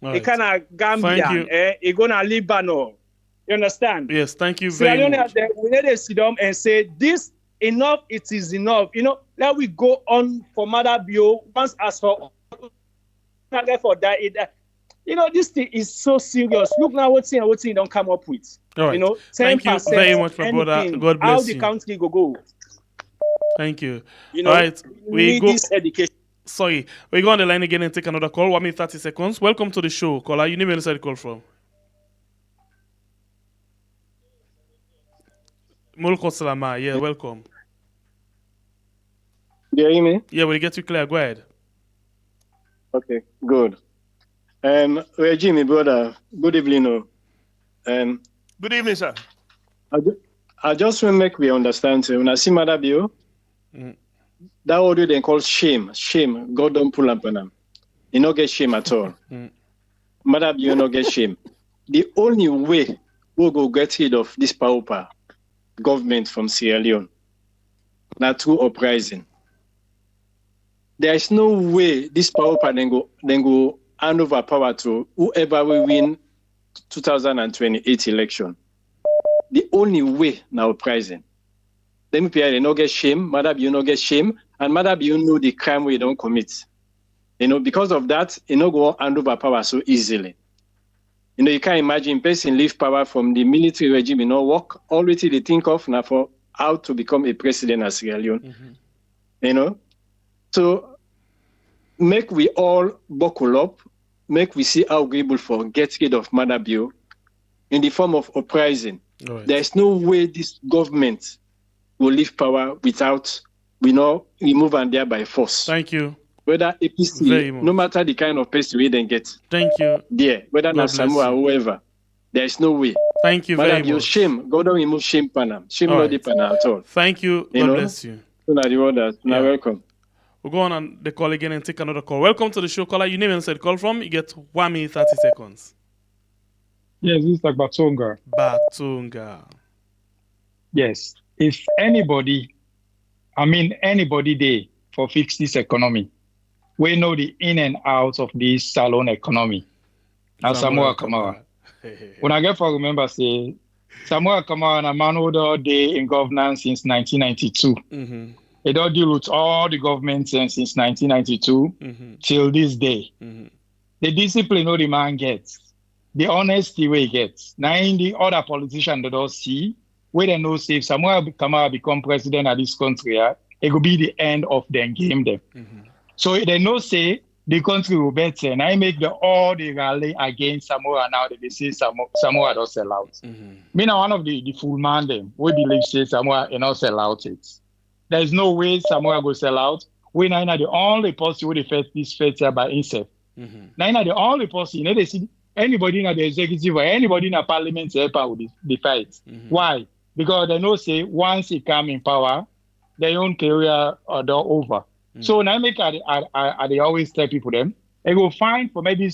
They kind of Gambian, he gonna Lebanon. You understand? Yes, thank you very much. We need to sit down and say this enough, it is enough. You know, let we go on for Mother Bio once as for for that. You know, this thing is so serious. Look now what thing don't come up with. All right. You know, 10%. Thank you very much, my brother. God bless how you. the country go. Thank you. You know, all right. We go this education. Sorry. We go on the line again and take another call. 1 minute 30 seconds. Welcome to the show, caller. You name and inside the call from. Mulko Salama. Yeah, welcome. Do you hear me? Yeah, we'll get you clear. Go ahead. Okay, good. Reggie, my brother, good evening. Good evening, sir. I just want to make we understand. When I see Mother Bio, that audio they call shame. Shame. God don't pull up on them. You don't get shame at all. Mother Bio don't get shame. The only way we'll go get rid of this power government from Sierra Leone, not through uprising. There is no way this power then go hand over power to whoever will win 2028 election. The only way now uprising. Them people they no get shame, Mother Bio no get shame, and Mother Bio know the crime we don't commit. You know, because of that, you know go hand over power so easily. You know, you can't imagine person leave power from the military regime, you know, work. Already they think of now for how to become a president of Sierra Leone. You know? So make we all buckle up, make we see how we able for get rid of Madabio in the form of uprising. Right. There is no way this government will leave power without remove and there by force. Thank you. Whether APC, no matter the kind of person we then get. Thank you. There, whether not Samoa or whoever, there is no way. Thank you very much. Shame. God don't remove shame panam. Shame not the panam at all. Thank you. God bless you. Now welcome. We'll go on the call again and take another call. Welcome to the show, caller. Your name and said call from. You get 1 minute 30 seconds. Yes, this is like Batunga. Batunga. Yes. If anybody there for fix this economy, we know the in and out of this salon economy. Now Samoa Kamara. When I get for remember say Samoa Kamara and a man who day in governance since 1992. They don't deal with all the governments since 1992 till this day. The discipline the man gets, the honesty he gets. Now in the other politicians that don't see, where they know say if Samoa Kamara become president of this country, it will be the end of their game them. So they know say the country will better. And I make all the rally against Samoa now that they say Samoa don't sell out. Me now one of the full man them, we believe say Samoa not sell out it. There's no way Samoa go sell out. We now the only policy we face this fate by himself. Now the only policy, they see anybody in the executive or anybody in the parliament help out with the fight. Why? Because they know say once he come in power, their own career are over. So now they always tell people them, they go find for maybe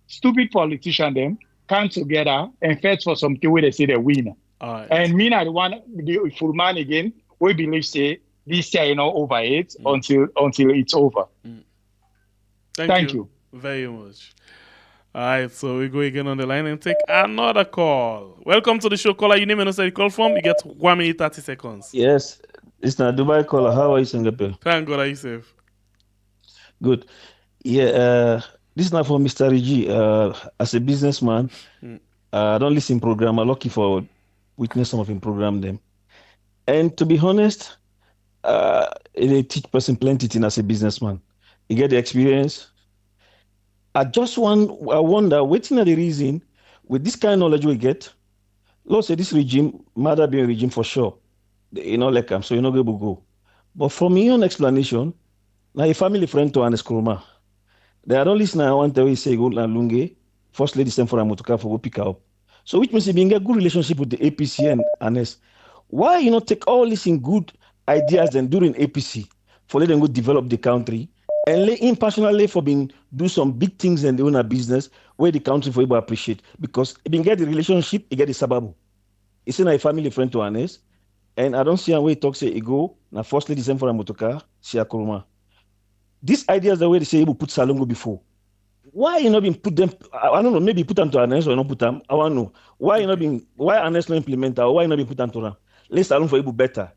stupid politician them, come together and fight for something where they say they win. And me now the full man again, we believe say this year over it until it's over. Thank you very much. All right, so we go again on the line and take another call. Welcome to the show, caller. Your name and you call from. You get 1 minute 30 seconds. Yes, it's not Dubai caller. How are you, Singapore? Thank God, are you safe? Good. Yeah, this is not for Mr. Reggie. As a businessman, I don't listen program. I'm lucky for witness some of him program them. And to be honest, they teach person plenty things as a businessman. You get the experience. I wonder, waiting at the reason, with this kind of knowledge we get, let's say this regime, might be a regime for sure. Like so you're not able to go. But from your own explanation, now a family friend to Anes Kuruma, they are don't listen. I want to say go na Lunge, first lady send for a motocar for go pick up. So which means you being a good relationship with the APC and Anes. Why you not take all this in good ideas and during APC for let them go develop the country and let him personally for being do some big things and own a business where the country for able to appreciate because if you get the relationship, you get the sababu. It's not a family friend to Anes, and I don't see a way talk say he go now first lady send for a motocar, see a Kuruma. These ideas the way they say able put Salongo before. Why you not been put them? I don't know. Maybe put them to Anes or not put them. I want to know why you not been why Anes not implement or why you not been put them to them. Let's Salon for able better.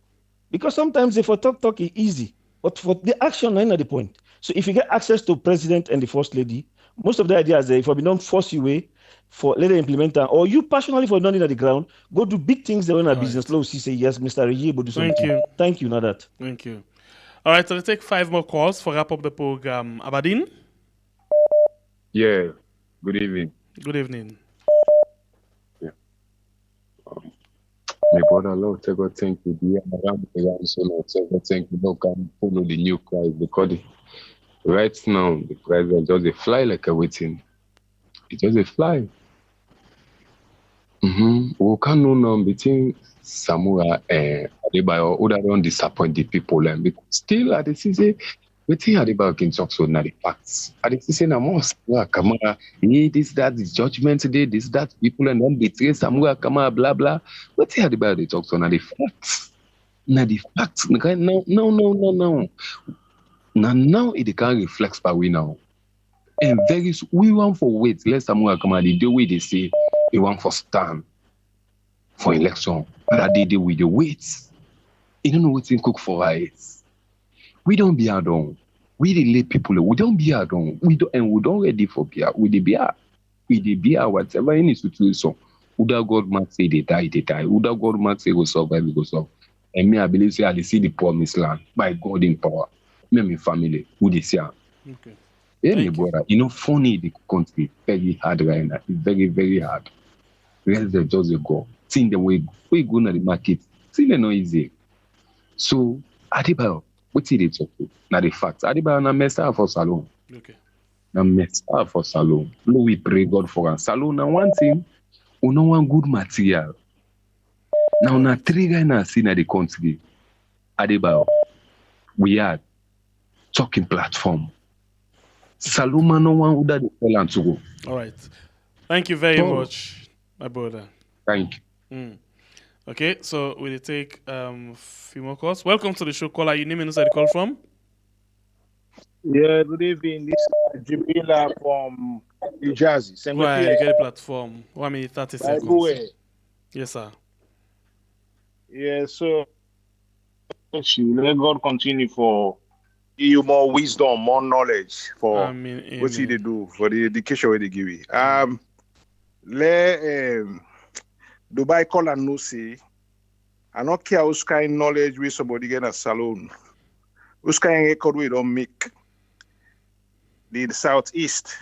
Because sometimes if for talk is easy, but for the action, not the point. So if you get access to president and the first lady, most of the ideas if I don't force you way for later implement them, or you personally for not in the ground, go do big things that in a business. Low see say yes, Mr. Reggie, but do something. Thank you, Nadat. Thank you. All right, so let's take 5 more calls for wrap up the program. Abadin? Yeah. Good evening. Good evening. My brother, Lord, take God, thank you. We are around so Lord, take God, thank you. Lord, come follow the new Christ because right now the president just a fly like a waiting. It just a fly. We can't know now between Samoa and Adebayo who don't disappoint the people and because still at the season. We think Adebayo can talk so now the facts. At the season, Samoa Kamara, this, that, this judgment today, this, that, people and then betray Samoa Kamara, blah, blah. We think Adebayo they talk so now the facts. Now the facts. No. Now it can't reflect by we now. And very we want for wait. Let Samoa Kamara the way they say they want for stand for election. But they with the wait. You don't know what's in cook for us. We don't be alone. We relate people. We don't be alone. We don't ready for beer. We the beer. We the beer. Whatever any situation. Uda God might say they die. Uda God might say go survive. We go solve. And me, I believe say I dey see the promised land by God in power. Me and my family, who they see. Okay. Yeah, my brother. You know, funny the country very hard right now. It's very, very hard. Let's just go. Seeing the way we go to the market, see the no easy. So Adebayo, what did they talk to? Now the facts. Adebayo na mess up for salon. Okay. Na mess up for salon. No, we pray God for us. Salon now one thing, we no one good material. Now na three guys na see na the country. Adebayo, we are talking platform. Saloma no one would that tell to go. All right. Thank you very much, my brother. Thank you. Okay, so we'll take few more calls. Welcome to the show. Caller, your name and where you call from? Yeah, good evening. This is Jamila from New Jersey. Right, you get a platform. 1 minute 30 seconds. Yes, sir. Yeah, so let God continue for you more wisdom, more knowledge for what they do, for the education where they give you. Dubai call and no say, I don't care whose kind of knowledge we somebody get a salon. Whose kind of record we don't make. The southeast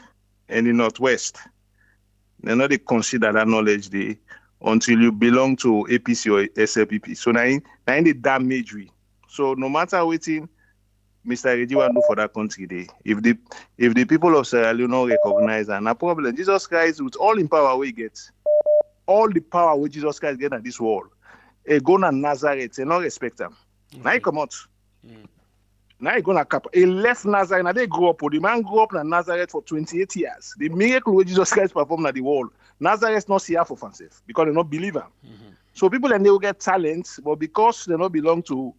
and the northwest. They not they consider that knowledge there until you belong to APC or SLPP. So now the damage we. So no matter what Mr. Reggie want do for that country day, if the people of Sierra Leone don't recognize that, no problem. Jesus Christ, with all the power we get, all the power which Jesus Christ get in this world, go to Nazareth and not respect them. Now he come out. Now he gonna cap. He left Nazareth. Now they grew up. The man grew up in Nazareth for 28 years. The miracle which Jesus Christ performed in the world, Nazareth not see half for himself because they not believe him. So people and they will get talents, but because they not belong to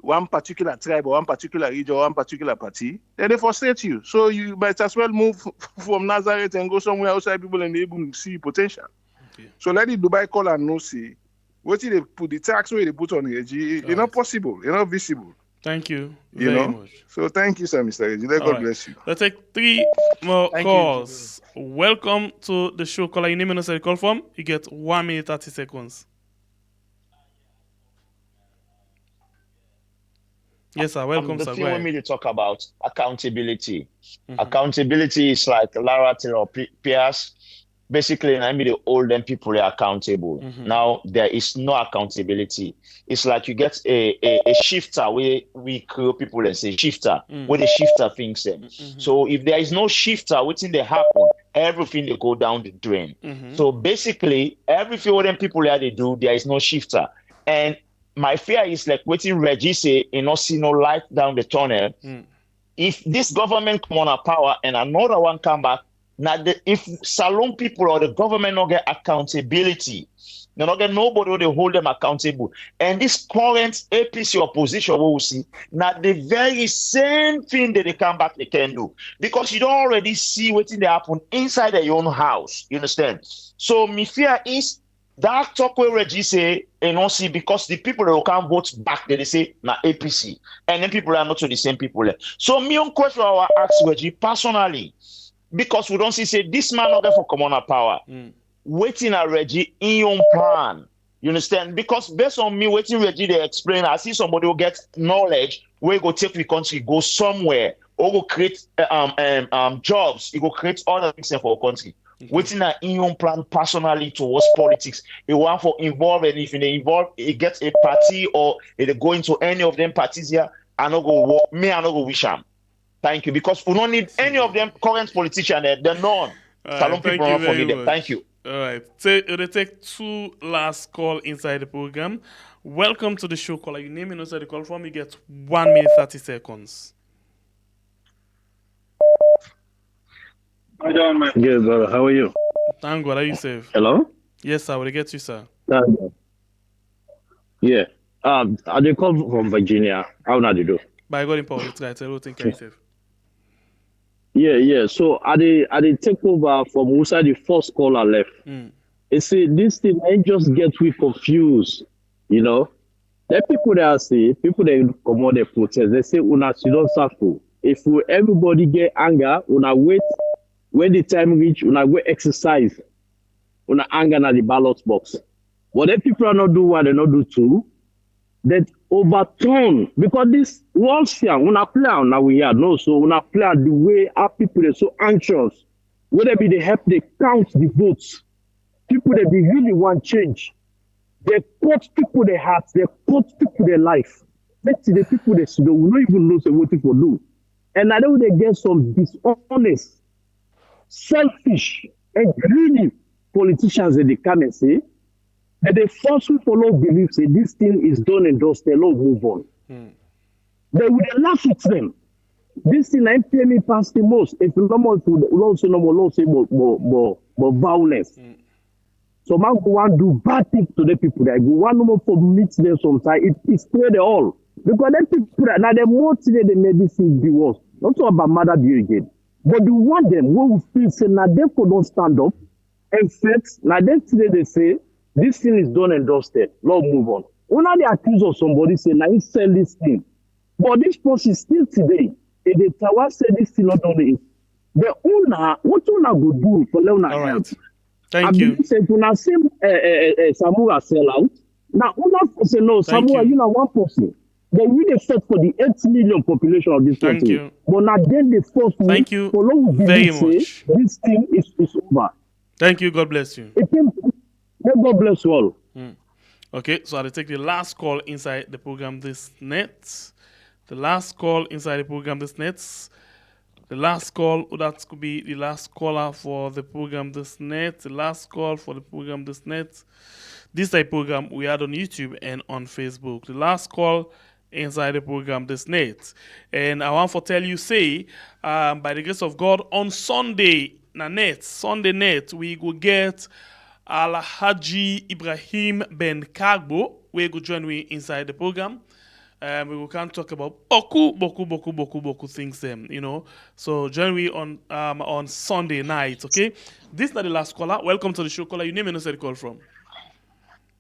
one particular tribe or one particular region or one particular party, then they frustrate you. So you might as well move from Nazareth and go somewhere outside people and they able to see potential. Okay. So let the Dubai call and no see what they put the tax where they put on Reggie, it's not possible, it's not visible. Thank you very much. So thank you, sir, Mr. Reggie. Let God bless you. Let's take 3 more calls. Welcome to the show. Caller, your name and where you call from. You get 1 minute 30 seconds. Yes, sir. Welcome, the sir. thing we need to talk about accountability. Accountability is like Lara tell peers. Basically, I mean, the older people are accountable. Now there is no accountability. It's like you get a shifter where we create people and say shifter, where the shifter thinks them. So if there is no shifter, what's in the happen? Everything they go down the drain. So basically, everything what them people there they do, there is no shifter. And my fear is like waiting Reggie say, you know, see no light down the tunnel. If this government come on a power and another one come back, now if salon people or the government not get accountability, they not get nobody who they hold them accountable. And this current APC opposition we will see, now the very same thing that they come back they can do. Because you don't already see what's in the happen inside your own house. You understand? So my fear is that talk where Reggie say, you know, see, because the people that can't vote back, they say, na APC. And then people are not to the same people. So me on question I will ask Reggie personally, because we don't see, say, this man not there for communal power. Waiting at Reggie in your plan. You understand? Because based on me waiting Reggie, they explain, I see somebody who gets knowledge, where go take the country, go somewhere, or go create jobs, you go create other things for a country. Waiting at in your plan personally towards politics. You want for involve, and if they involve, it gets a party or they go into any of them parties here, I not go work, me, I not go wish them. Thank you. Because we don't need any of them current politicians there. They're none. Salon people not for me them. Thank you. All right. So they take 2 last call inside the program. Welcome to the show, caller. Your name and also the call from. You get 1 minute 30 seconds. Hi, John, man. Good, brother. How are you? Thank God. Are you safe? Hello? Yes, sir. Will get you, sir? Yeah. I did call from Virginia. How do you do? By God in power, it's right. I don't think I'm safe. Yeah. So I did take over from who said the first caller left. You see, this thing ain't just get we confused, you know. There people that say, people that come on the protest, they say, una she don't suffer. If everybody get anger, una wait. When the time reach, una go exercise, una anger na the ballot box. But then people are not do what they not do too. that overturn, because this world here, when I play now we are no, so when I play the way our people are so anxious, whether be they help they count the votes, people that they really want change, they cut people their hearts, they cut people their life. Let's see the people they will not even know what people do. And I know they get some dishonest, selfish, and greedy politicians that they come and say, and they forcefully follow belief say this thing is done and dusted, Lord move on. They would laugh at them. This thing I pay me past the most. If normal food, also normal say more violence. So man go and do bad things to the people that go one more for meet them sometimes. It's clear they all. Because them people now the more today they made this thing be worse. Not so about mother be again. But the one them who will feel say now they could not stand up and flex. Now then today they say this thing is done and dusted. Lord move on. When they accuse of somebody say now he sell this thing. But this person still today, if the tower say this thing not done it, the owner, what owner go do for Leone help? Thank you. Say when I say Samura sell out, now owner say no, Samura you know one person. They really fought for the 8 million population of this country. But now then they force me you follow very much. This thing is over. Thank you. God bless you. God bless you all. Okay, so I'll take the last call inside the program this net. The last call inside the program this net. The last call, that could be the last caller for the program this net. The last call for the program this net. This type program we had on YouTube and on Facebook. The last call inside the program this net. And I want to tell you, say, by the grace of God, on Sunday net, we will get Al-Haji Ibrahim Ben Kagbo. We will join me inside the program. We can talk about boku things them, you know. So join me on Sunday night, okay? This is not the last caller. Welcome to the show, caller. Your name and where you call from?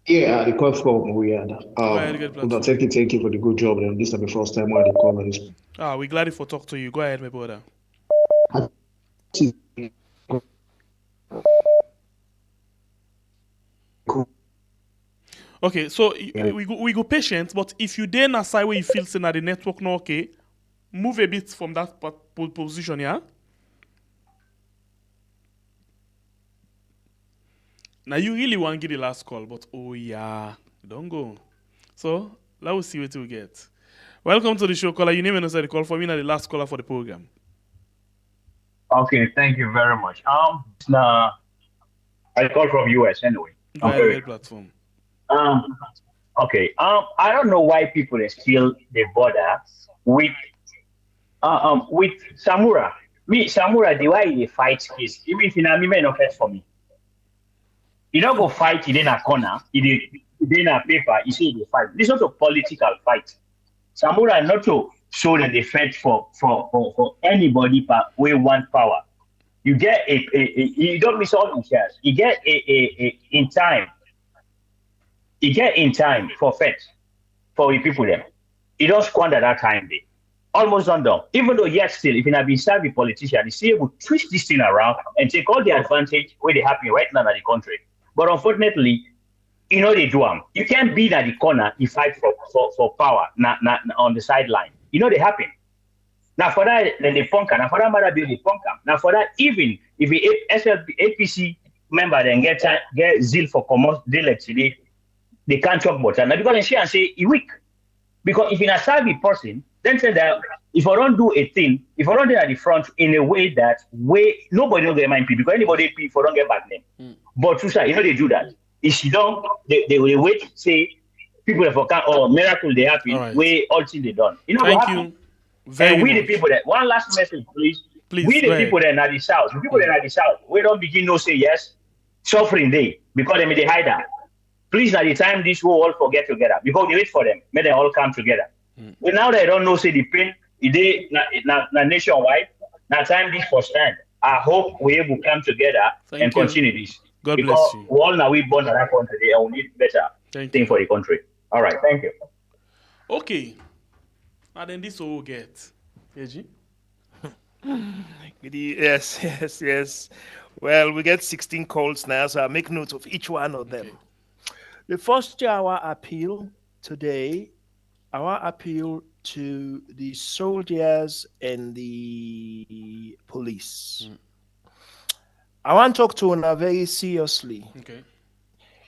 Yeah, the call from Riyadh. Thank you for the good job. And this is the first time I call on this. We're glad for talk to you. Go ahead, my brother. Okay, so we go patient, but if you then aside where you feel saying that the network not okay, move a bit from that position, yeah? Now you really want to get the last call, but oh yeah, don't go. So let's see what we get. Welcome to the show, caller. Your name and the call for me now the last caller for the program. Okay, thank you very much. Now I call from US anyway. Go ahead, platform. Okay. I don't know why people are still the border with Samura. Me Samura, the way they fight is even if you know me no first for me. You don't go fight in a corner, in a paper, you see the fight. This is not a political fight. Samura not to show that they fight for anybody we want power. You get you don't miss all the shares. You get in time. You get in time for fight for the people there. You don't squander that time there. Almost undone. Even though yet still, if you have been savvy politician, you see able to twist this thing around and take all the advantage where they happen right now in the country. But unfortunately, you know they do them. You can't be at the corner, you fight for power, not on the sideline. You know they happen. Now for that, then they punk. Now for that matter, they punk. Now for that, even if the APC member then get zeal for commerce, they can't talk about that. Now because they share and say he weak. Because if you're a savvy person, then say that if I don't do a thing, if I don't do it at the front in a way that nobody will get my P because anybody P if I don't get back name. But you know they do that. If you don't, they will wait, say people have miracle they happen, way all things they done. You know Thank what you. happened? Very and we much. the people that one last message, please. Please We go the ahead. people that are the south, the people that are the south, we don't begin no say yes, suffering day because they may they hide that. Please now the time this will all forget together because they wait for them, may they all come together. But now they don't know say the pain, they na nationwide, now time this for stand. I hope we able to come together and you. continue this. God because bless you. we all now we born in that country, and we need better thing for the country. All right, thank you. Okay. And then this will get. Reggie? Yes. Well, we get 16 calls now, so I'll make note of each one of them. The first Jawa appeal today I want to appeal to the soldiers and the police. I want to talk to Una very seriously. Okay.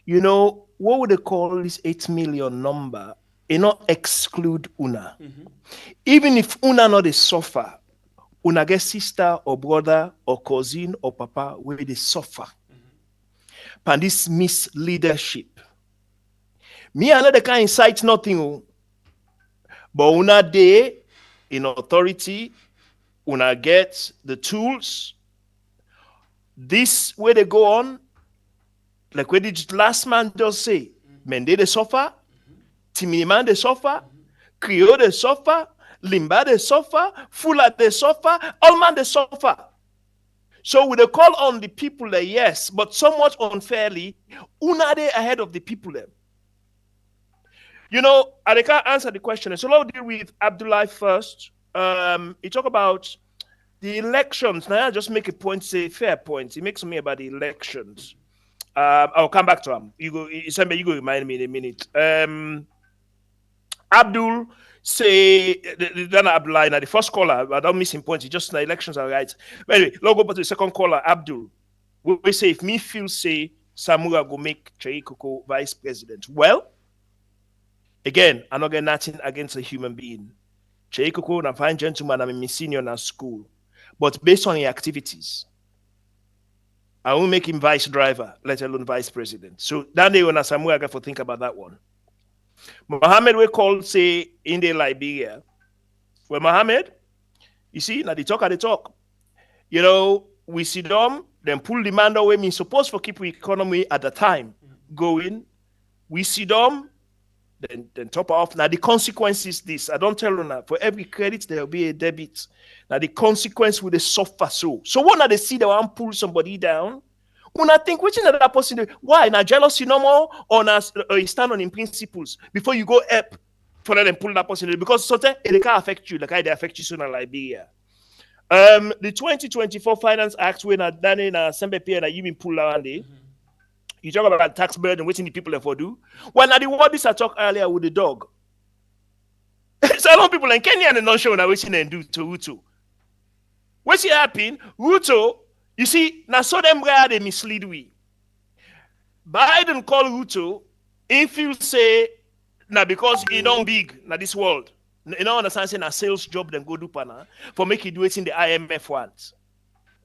You know, what would they call this 8 million number? It not exclude Una. Even if Una not a suffer, Una get sister or brother or cousin or papa where they suffer. And this misleadership. Me, I know they can't incite nothing. But Una day in authority, Una get the tools. This way they go on, like where did last man just say, Mende they suffer, Timini man they suffer, Creole they suffer, Limba they suffer, Fula they suffer, all man they suffer. So we they call on the people there, yes, but somewhat unfairly, Una they ahead of the people there. You know, I can't answer the question. So let's deal with Abdullah first. He talk about the elections. Now I just make a point, say fair point. He makes me about the elections. I'll come back to him. You go remind me in a minute. Abdul say then Abdullah, the first caller, I don't miss him points. He just the elections are right. But anyway, let's go back to the second caller, Abdul. We say if me feel say Samura go make Chei Koko vice president. Well, again, I'm not getting nothing against a human being. Chei Koko, I'm a fine gentleman, I'm a senior in school. But based on the activities, I won't make him vice driver, let alone vice president. So that day when Samuel got to think about that one. Mohammed we called say in the Liberia. Well, Mohammed, you see, now they talk. You know, we see them, then pull the man away, mean supposed for keep the economy at the time going. We see them, then top off. Now the consequence is this. I don't tell you now. For every credit, there will be a debit. Now the consequence will suffer so. So when they see they want to pull somebody down, when I think which is that person, why? Now jealousy no more, or you stand on in principles before you go up for them pull that person because something it can affect you, like how they affect you soon in Liberia. The 2024 Finance Act when I done in Assembly P and you been pull down there. You talk about tax burden, waiting the people for do. When I the word this I talked earlier with the dog. So a lot of people in Kenya and not showing waiting and do to Ruto. What's it happen? Ruto, you see, now so them where they mislead we. Biden call Ruto, if you say now because he don't big now this world. You don't understand saying a sales job then go do pana for make it do it in the IMF wants.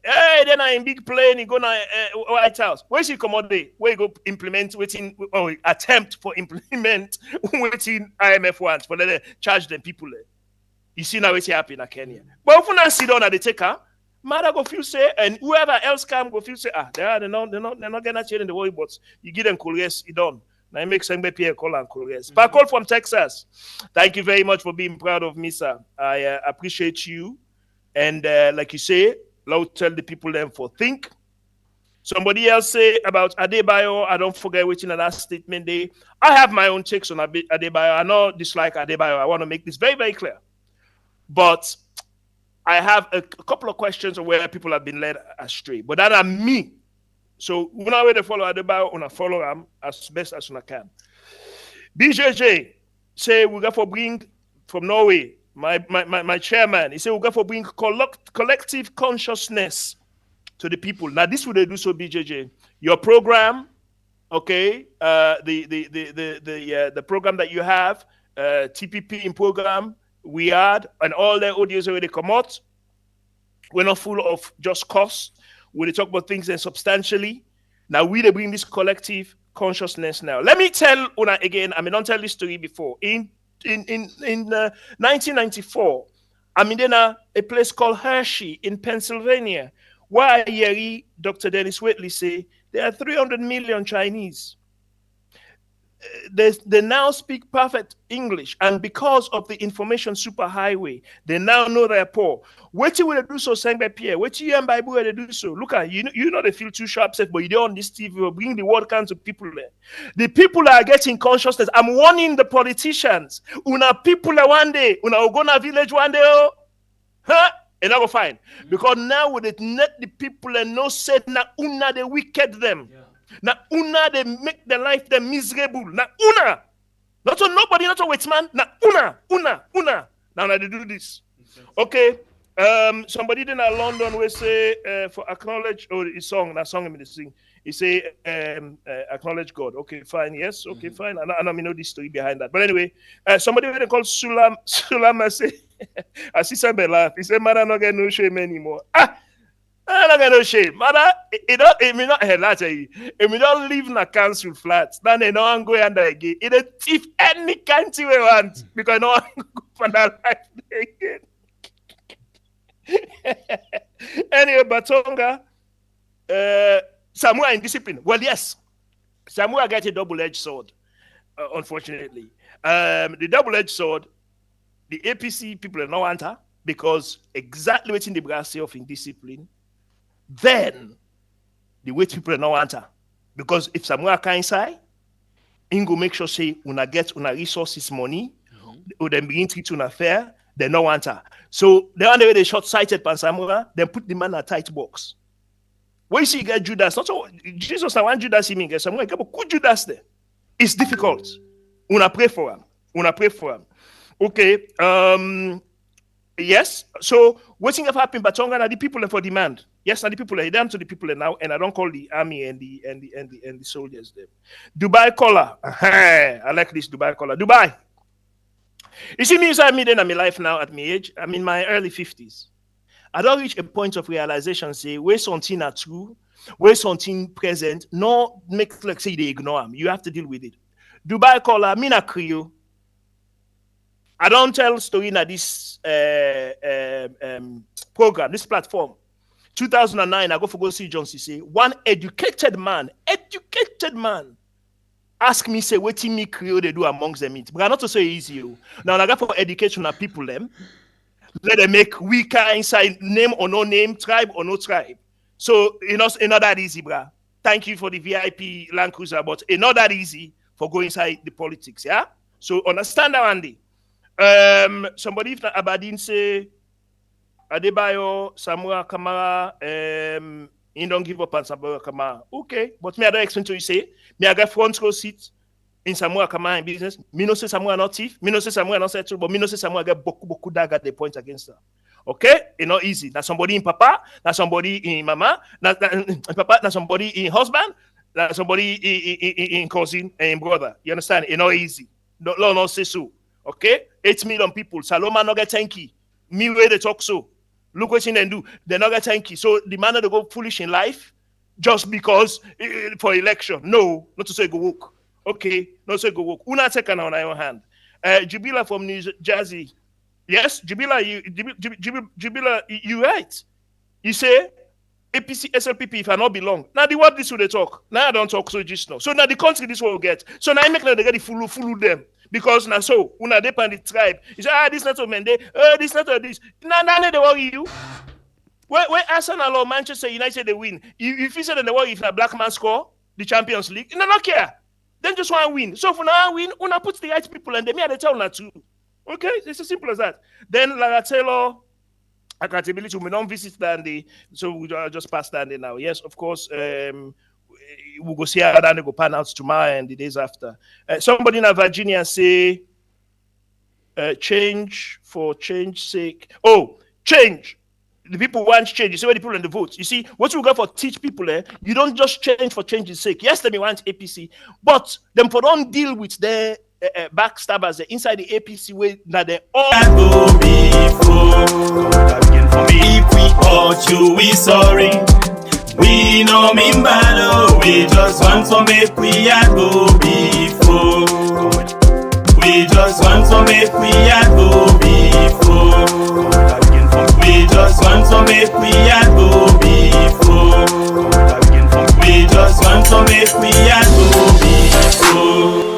Hey, then I in big plane, he go to White House. Where she come out there? Where you go implement waiting or attempt for implement waiting IMF wants for them charge them people there. You see now what's happening in Kenya. But if you not sit down at the taker, mother go feel say, and whoever else come go feel say, they're not getting a change in the world, but you give them coolness, it done. Now I make some Pierre call and coolness. But call from Texas. Thank you very much for being proud of me, sir. I appreciate you. And like you say, I'll tell the people them for think. Somebody else say about Adebayo, I don't forget which in the last statement day. I have my own takes on Adebayo. I don't dislike Adebayo. I want to make this very, very clear. But I have a couple of questions on where people have been led astray. But that are me. So when I wait to follow Adebayo, when I follow him as best as I can. BJJ say we got for bring from Norway. My chairman, he said we got to bring collective consciousness to the people. Now this would they do so, BJJ. Your program, okay, the program that you have, TPP in program, we had, and all the audios already come out. We're not full of just cost. We talk about things and substantially. Now we they bring this collective consciousness now. Let me tell Una again. I mean, don't tell this story before. In 1994, I'm in a place called Hershey in Pennsylvania, where I hear Dr. Dennis Waitley say there are 300 million Chinese. They now speak perfect English, and because of the information superhighway, they now know they're poor. What you will do so, sang by Pierre? What you and Bible will do so? Look at you know they feel too sharp, but you don't on this TV will bring the word kinds of people there. The people are getting consciousness. I'm warning the politicians. Una people one day, una gonna village one day, oh, huh? And I go fine because now with it net the people and no said na una they wicked them. Yeah. Now una they make their life them miserable. Now una Not to nobody, not to wait, man. Now, una. Now they do this. Okay. Somebody in London will say for acknowledge his song, that song him sing. He say acknowledge God. Okay, fine. Yes, okay, fine. And I know the story behind that. But anyway, somebody when they call Sulam say I see somebody laugh. He said, "Man, I not get no shame anymore." I don't get no shame. Mother, it may not have it may not live in a council flat. Then they don't go under again. It if any country we want because no one go for that life again. Anyway, Batonga, Samoa indiscipline. Well, yes, Samoa got a double-edged sword. Unfortunately, the double-edged sword, the APC people are not want her because exactly what in the brass of indiscipline. Then the way people are not want her. Because if Samoa can't say, Ingo make sure say una get una resources money, or then begin to una fair, they no want her. So the only way they short-sighted pan Samoa, then put the man in a tight box. When you see you get Judas, not so Jesus I want Judas him get Samoa, get good Judas there. It's difficult. Una pray for him. Okay. Yes. So what's have happened? Batonga are the people for demand. Yes, and the people are down to the people now, and I don't call the army and the soldiers them. Dubai color. I like this Dubai color. Dubai. You see me inside me then in my life now at my age. I'm in my early 50s. I don't reach a point of realization, say, where something are true, where something present, no make like say they ignore them. You have to deal with it. Dubai color, me na Creole. I don't tell story in this program, this platform. 2009, I go see Johnson say, one educated man, ask me, say, what me Creole they do amongst them. But I not to say easy. Now, I got for education of people, them. Let them make weaker inside name or no name, tribe or no tribe. So, it's not that easy, bruh. Thank you for the VIP Land Cruiser, but it's not that easy for going inside the politics, yeah? So, understand that, Andy. Somebody from Aberdeen say Adebayo, Samoa Kamara, he don't give up on Samoa Kamara. Okay, but me I don't explain to you say me I got front row seat in Samoa Kamara in business. Me no say Samoa not thief, me no say Samoa not settle, but me no say Samoa get boku dagger the point against her. Okay, it's not easy. That's somebody in papa, that's somebody in mama, that's somebody in husband, that's somebody in cousin and brother. You understand? It's not easy. No say so. Okay, 8 million people. Saloma no get tanky. Me where they talk so. Look what they do. They not get tanky. So the man that go foolish in life just because for election. No, not to say go woke. Okay, not to say go woke. Una take on your hand. Jubila from New Jersey. Yes, Jubila, you right. You say APC, SLPP, if I not belong. Now the what this will they talk. Now I don't talk so just now. So now the country this will get. So now I make them they get the full them. Because now so una depend the tribe. You say, this not to Mende, this not to this. Now they worry you. When Arsenal or Manchester United they win, if you say that they worry if a black man score the Champions League, no care. Then just want to win. So for now win, una put the right people and they may tell una too. Okay, it's as simple as that. Then Lara Taylor, accountability, we don't visit Dandy, so we just pass Dandy now. Yes, of course. We'll go see how they go pan out tomorrow and the days after. Somebody in Virginia say, change for change sake. Oh, change. The people want change. You see where the people in the vote. You see, what you got for teach people you don't just change for change's sake. Yes, they want APC, but them for don't deal with their backstabbers inside the APC way that they all go before. If we hurt you, we sorry. We no mean bad, we just want to make we go before. We just want to make we go before. We just want to make we go before. We just want to make we go before.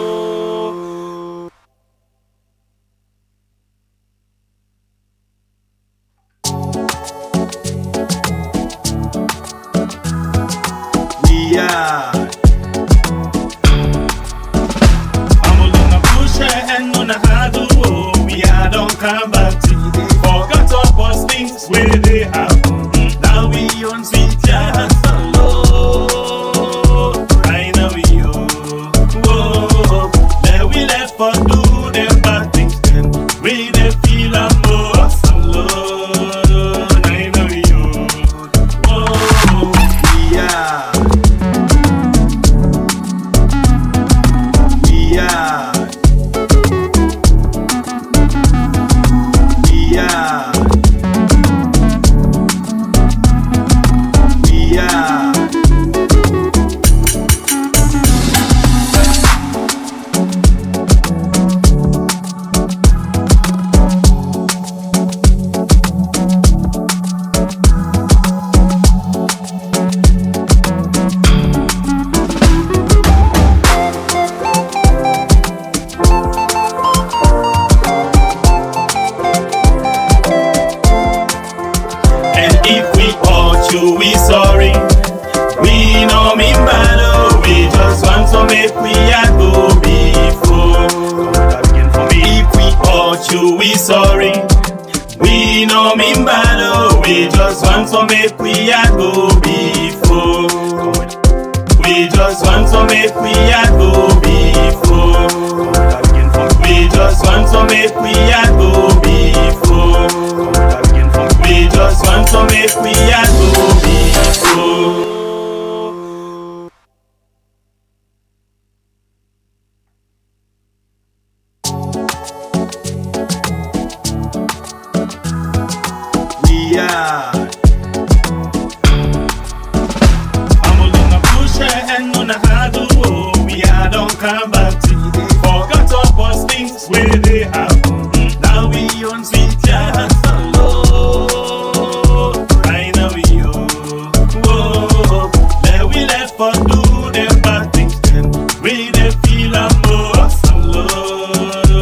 Yeah. I'm gonna push and gonna handle. We are don't come back to forgot about things where they happen. Now we on sweet jazz alone. I know you. Whoa, there we left for sorry. We no mean bad, oh, we just want to make we a go before. We just want to make we a go before. We just want to make we a go before. We just want to make we a go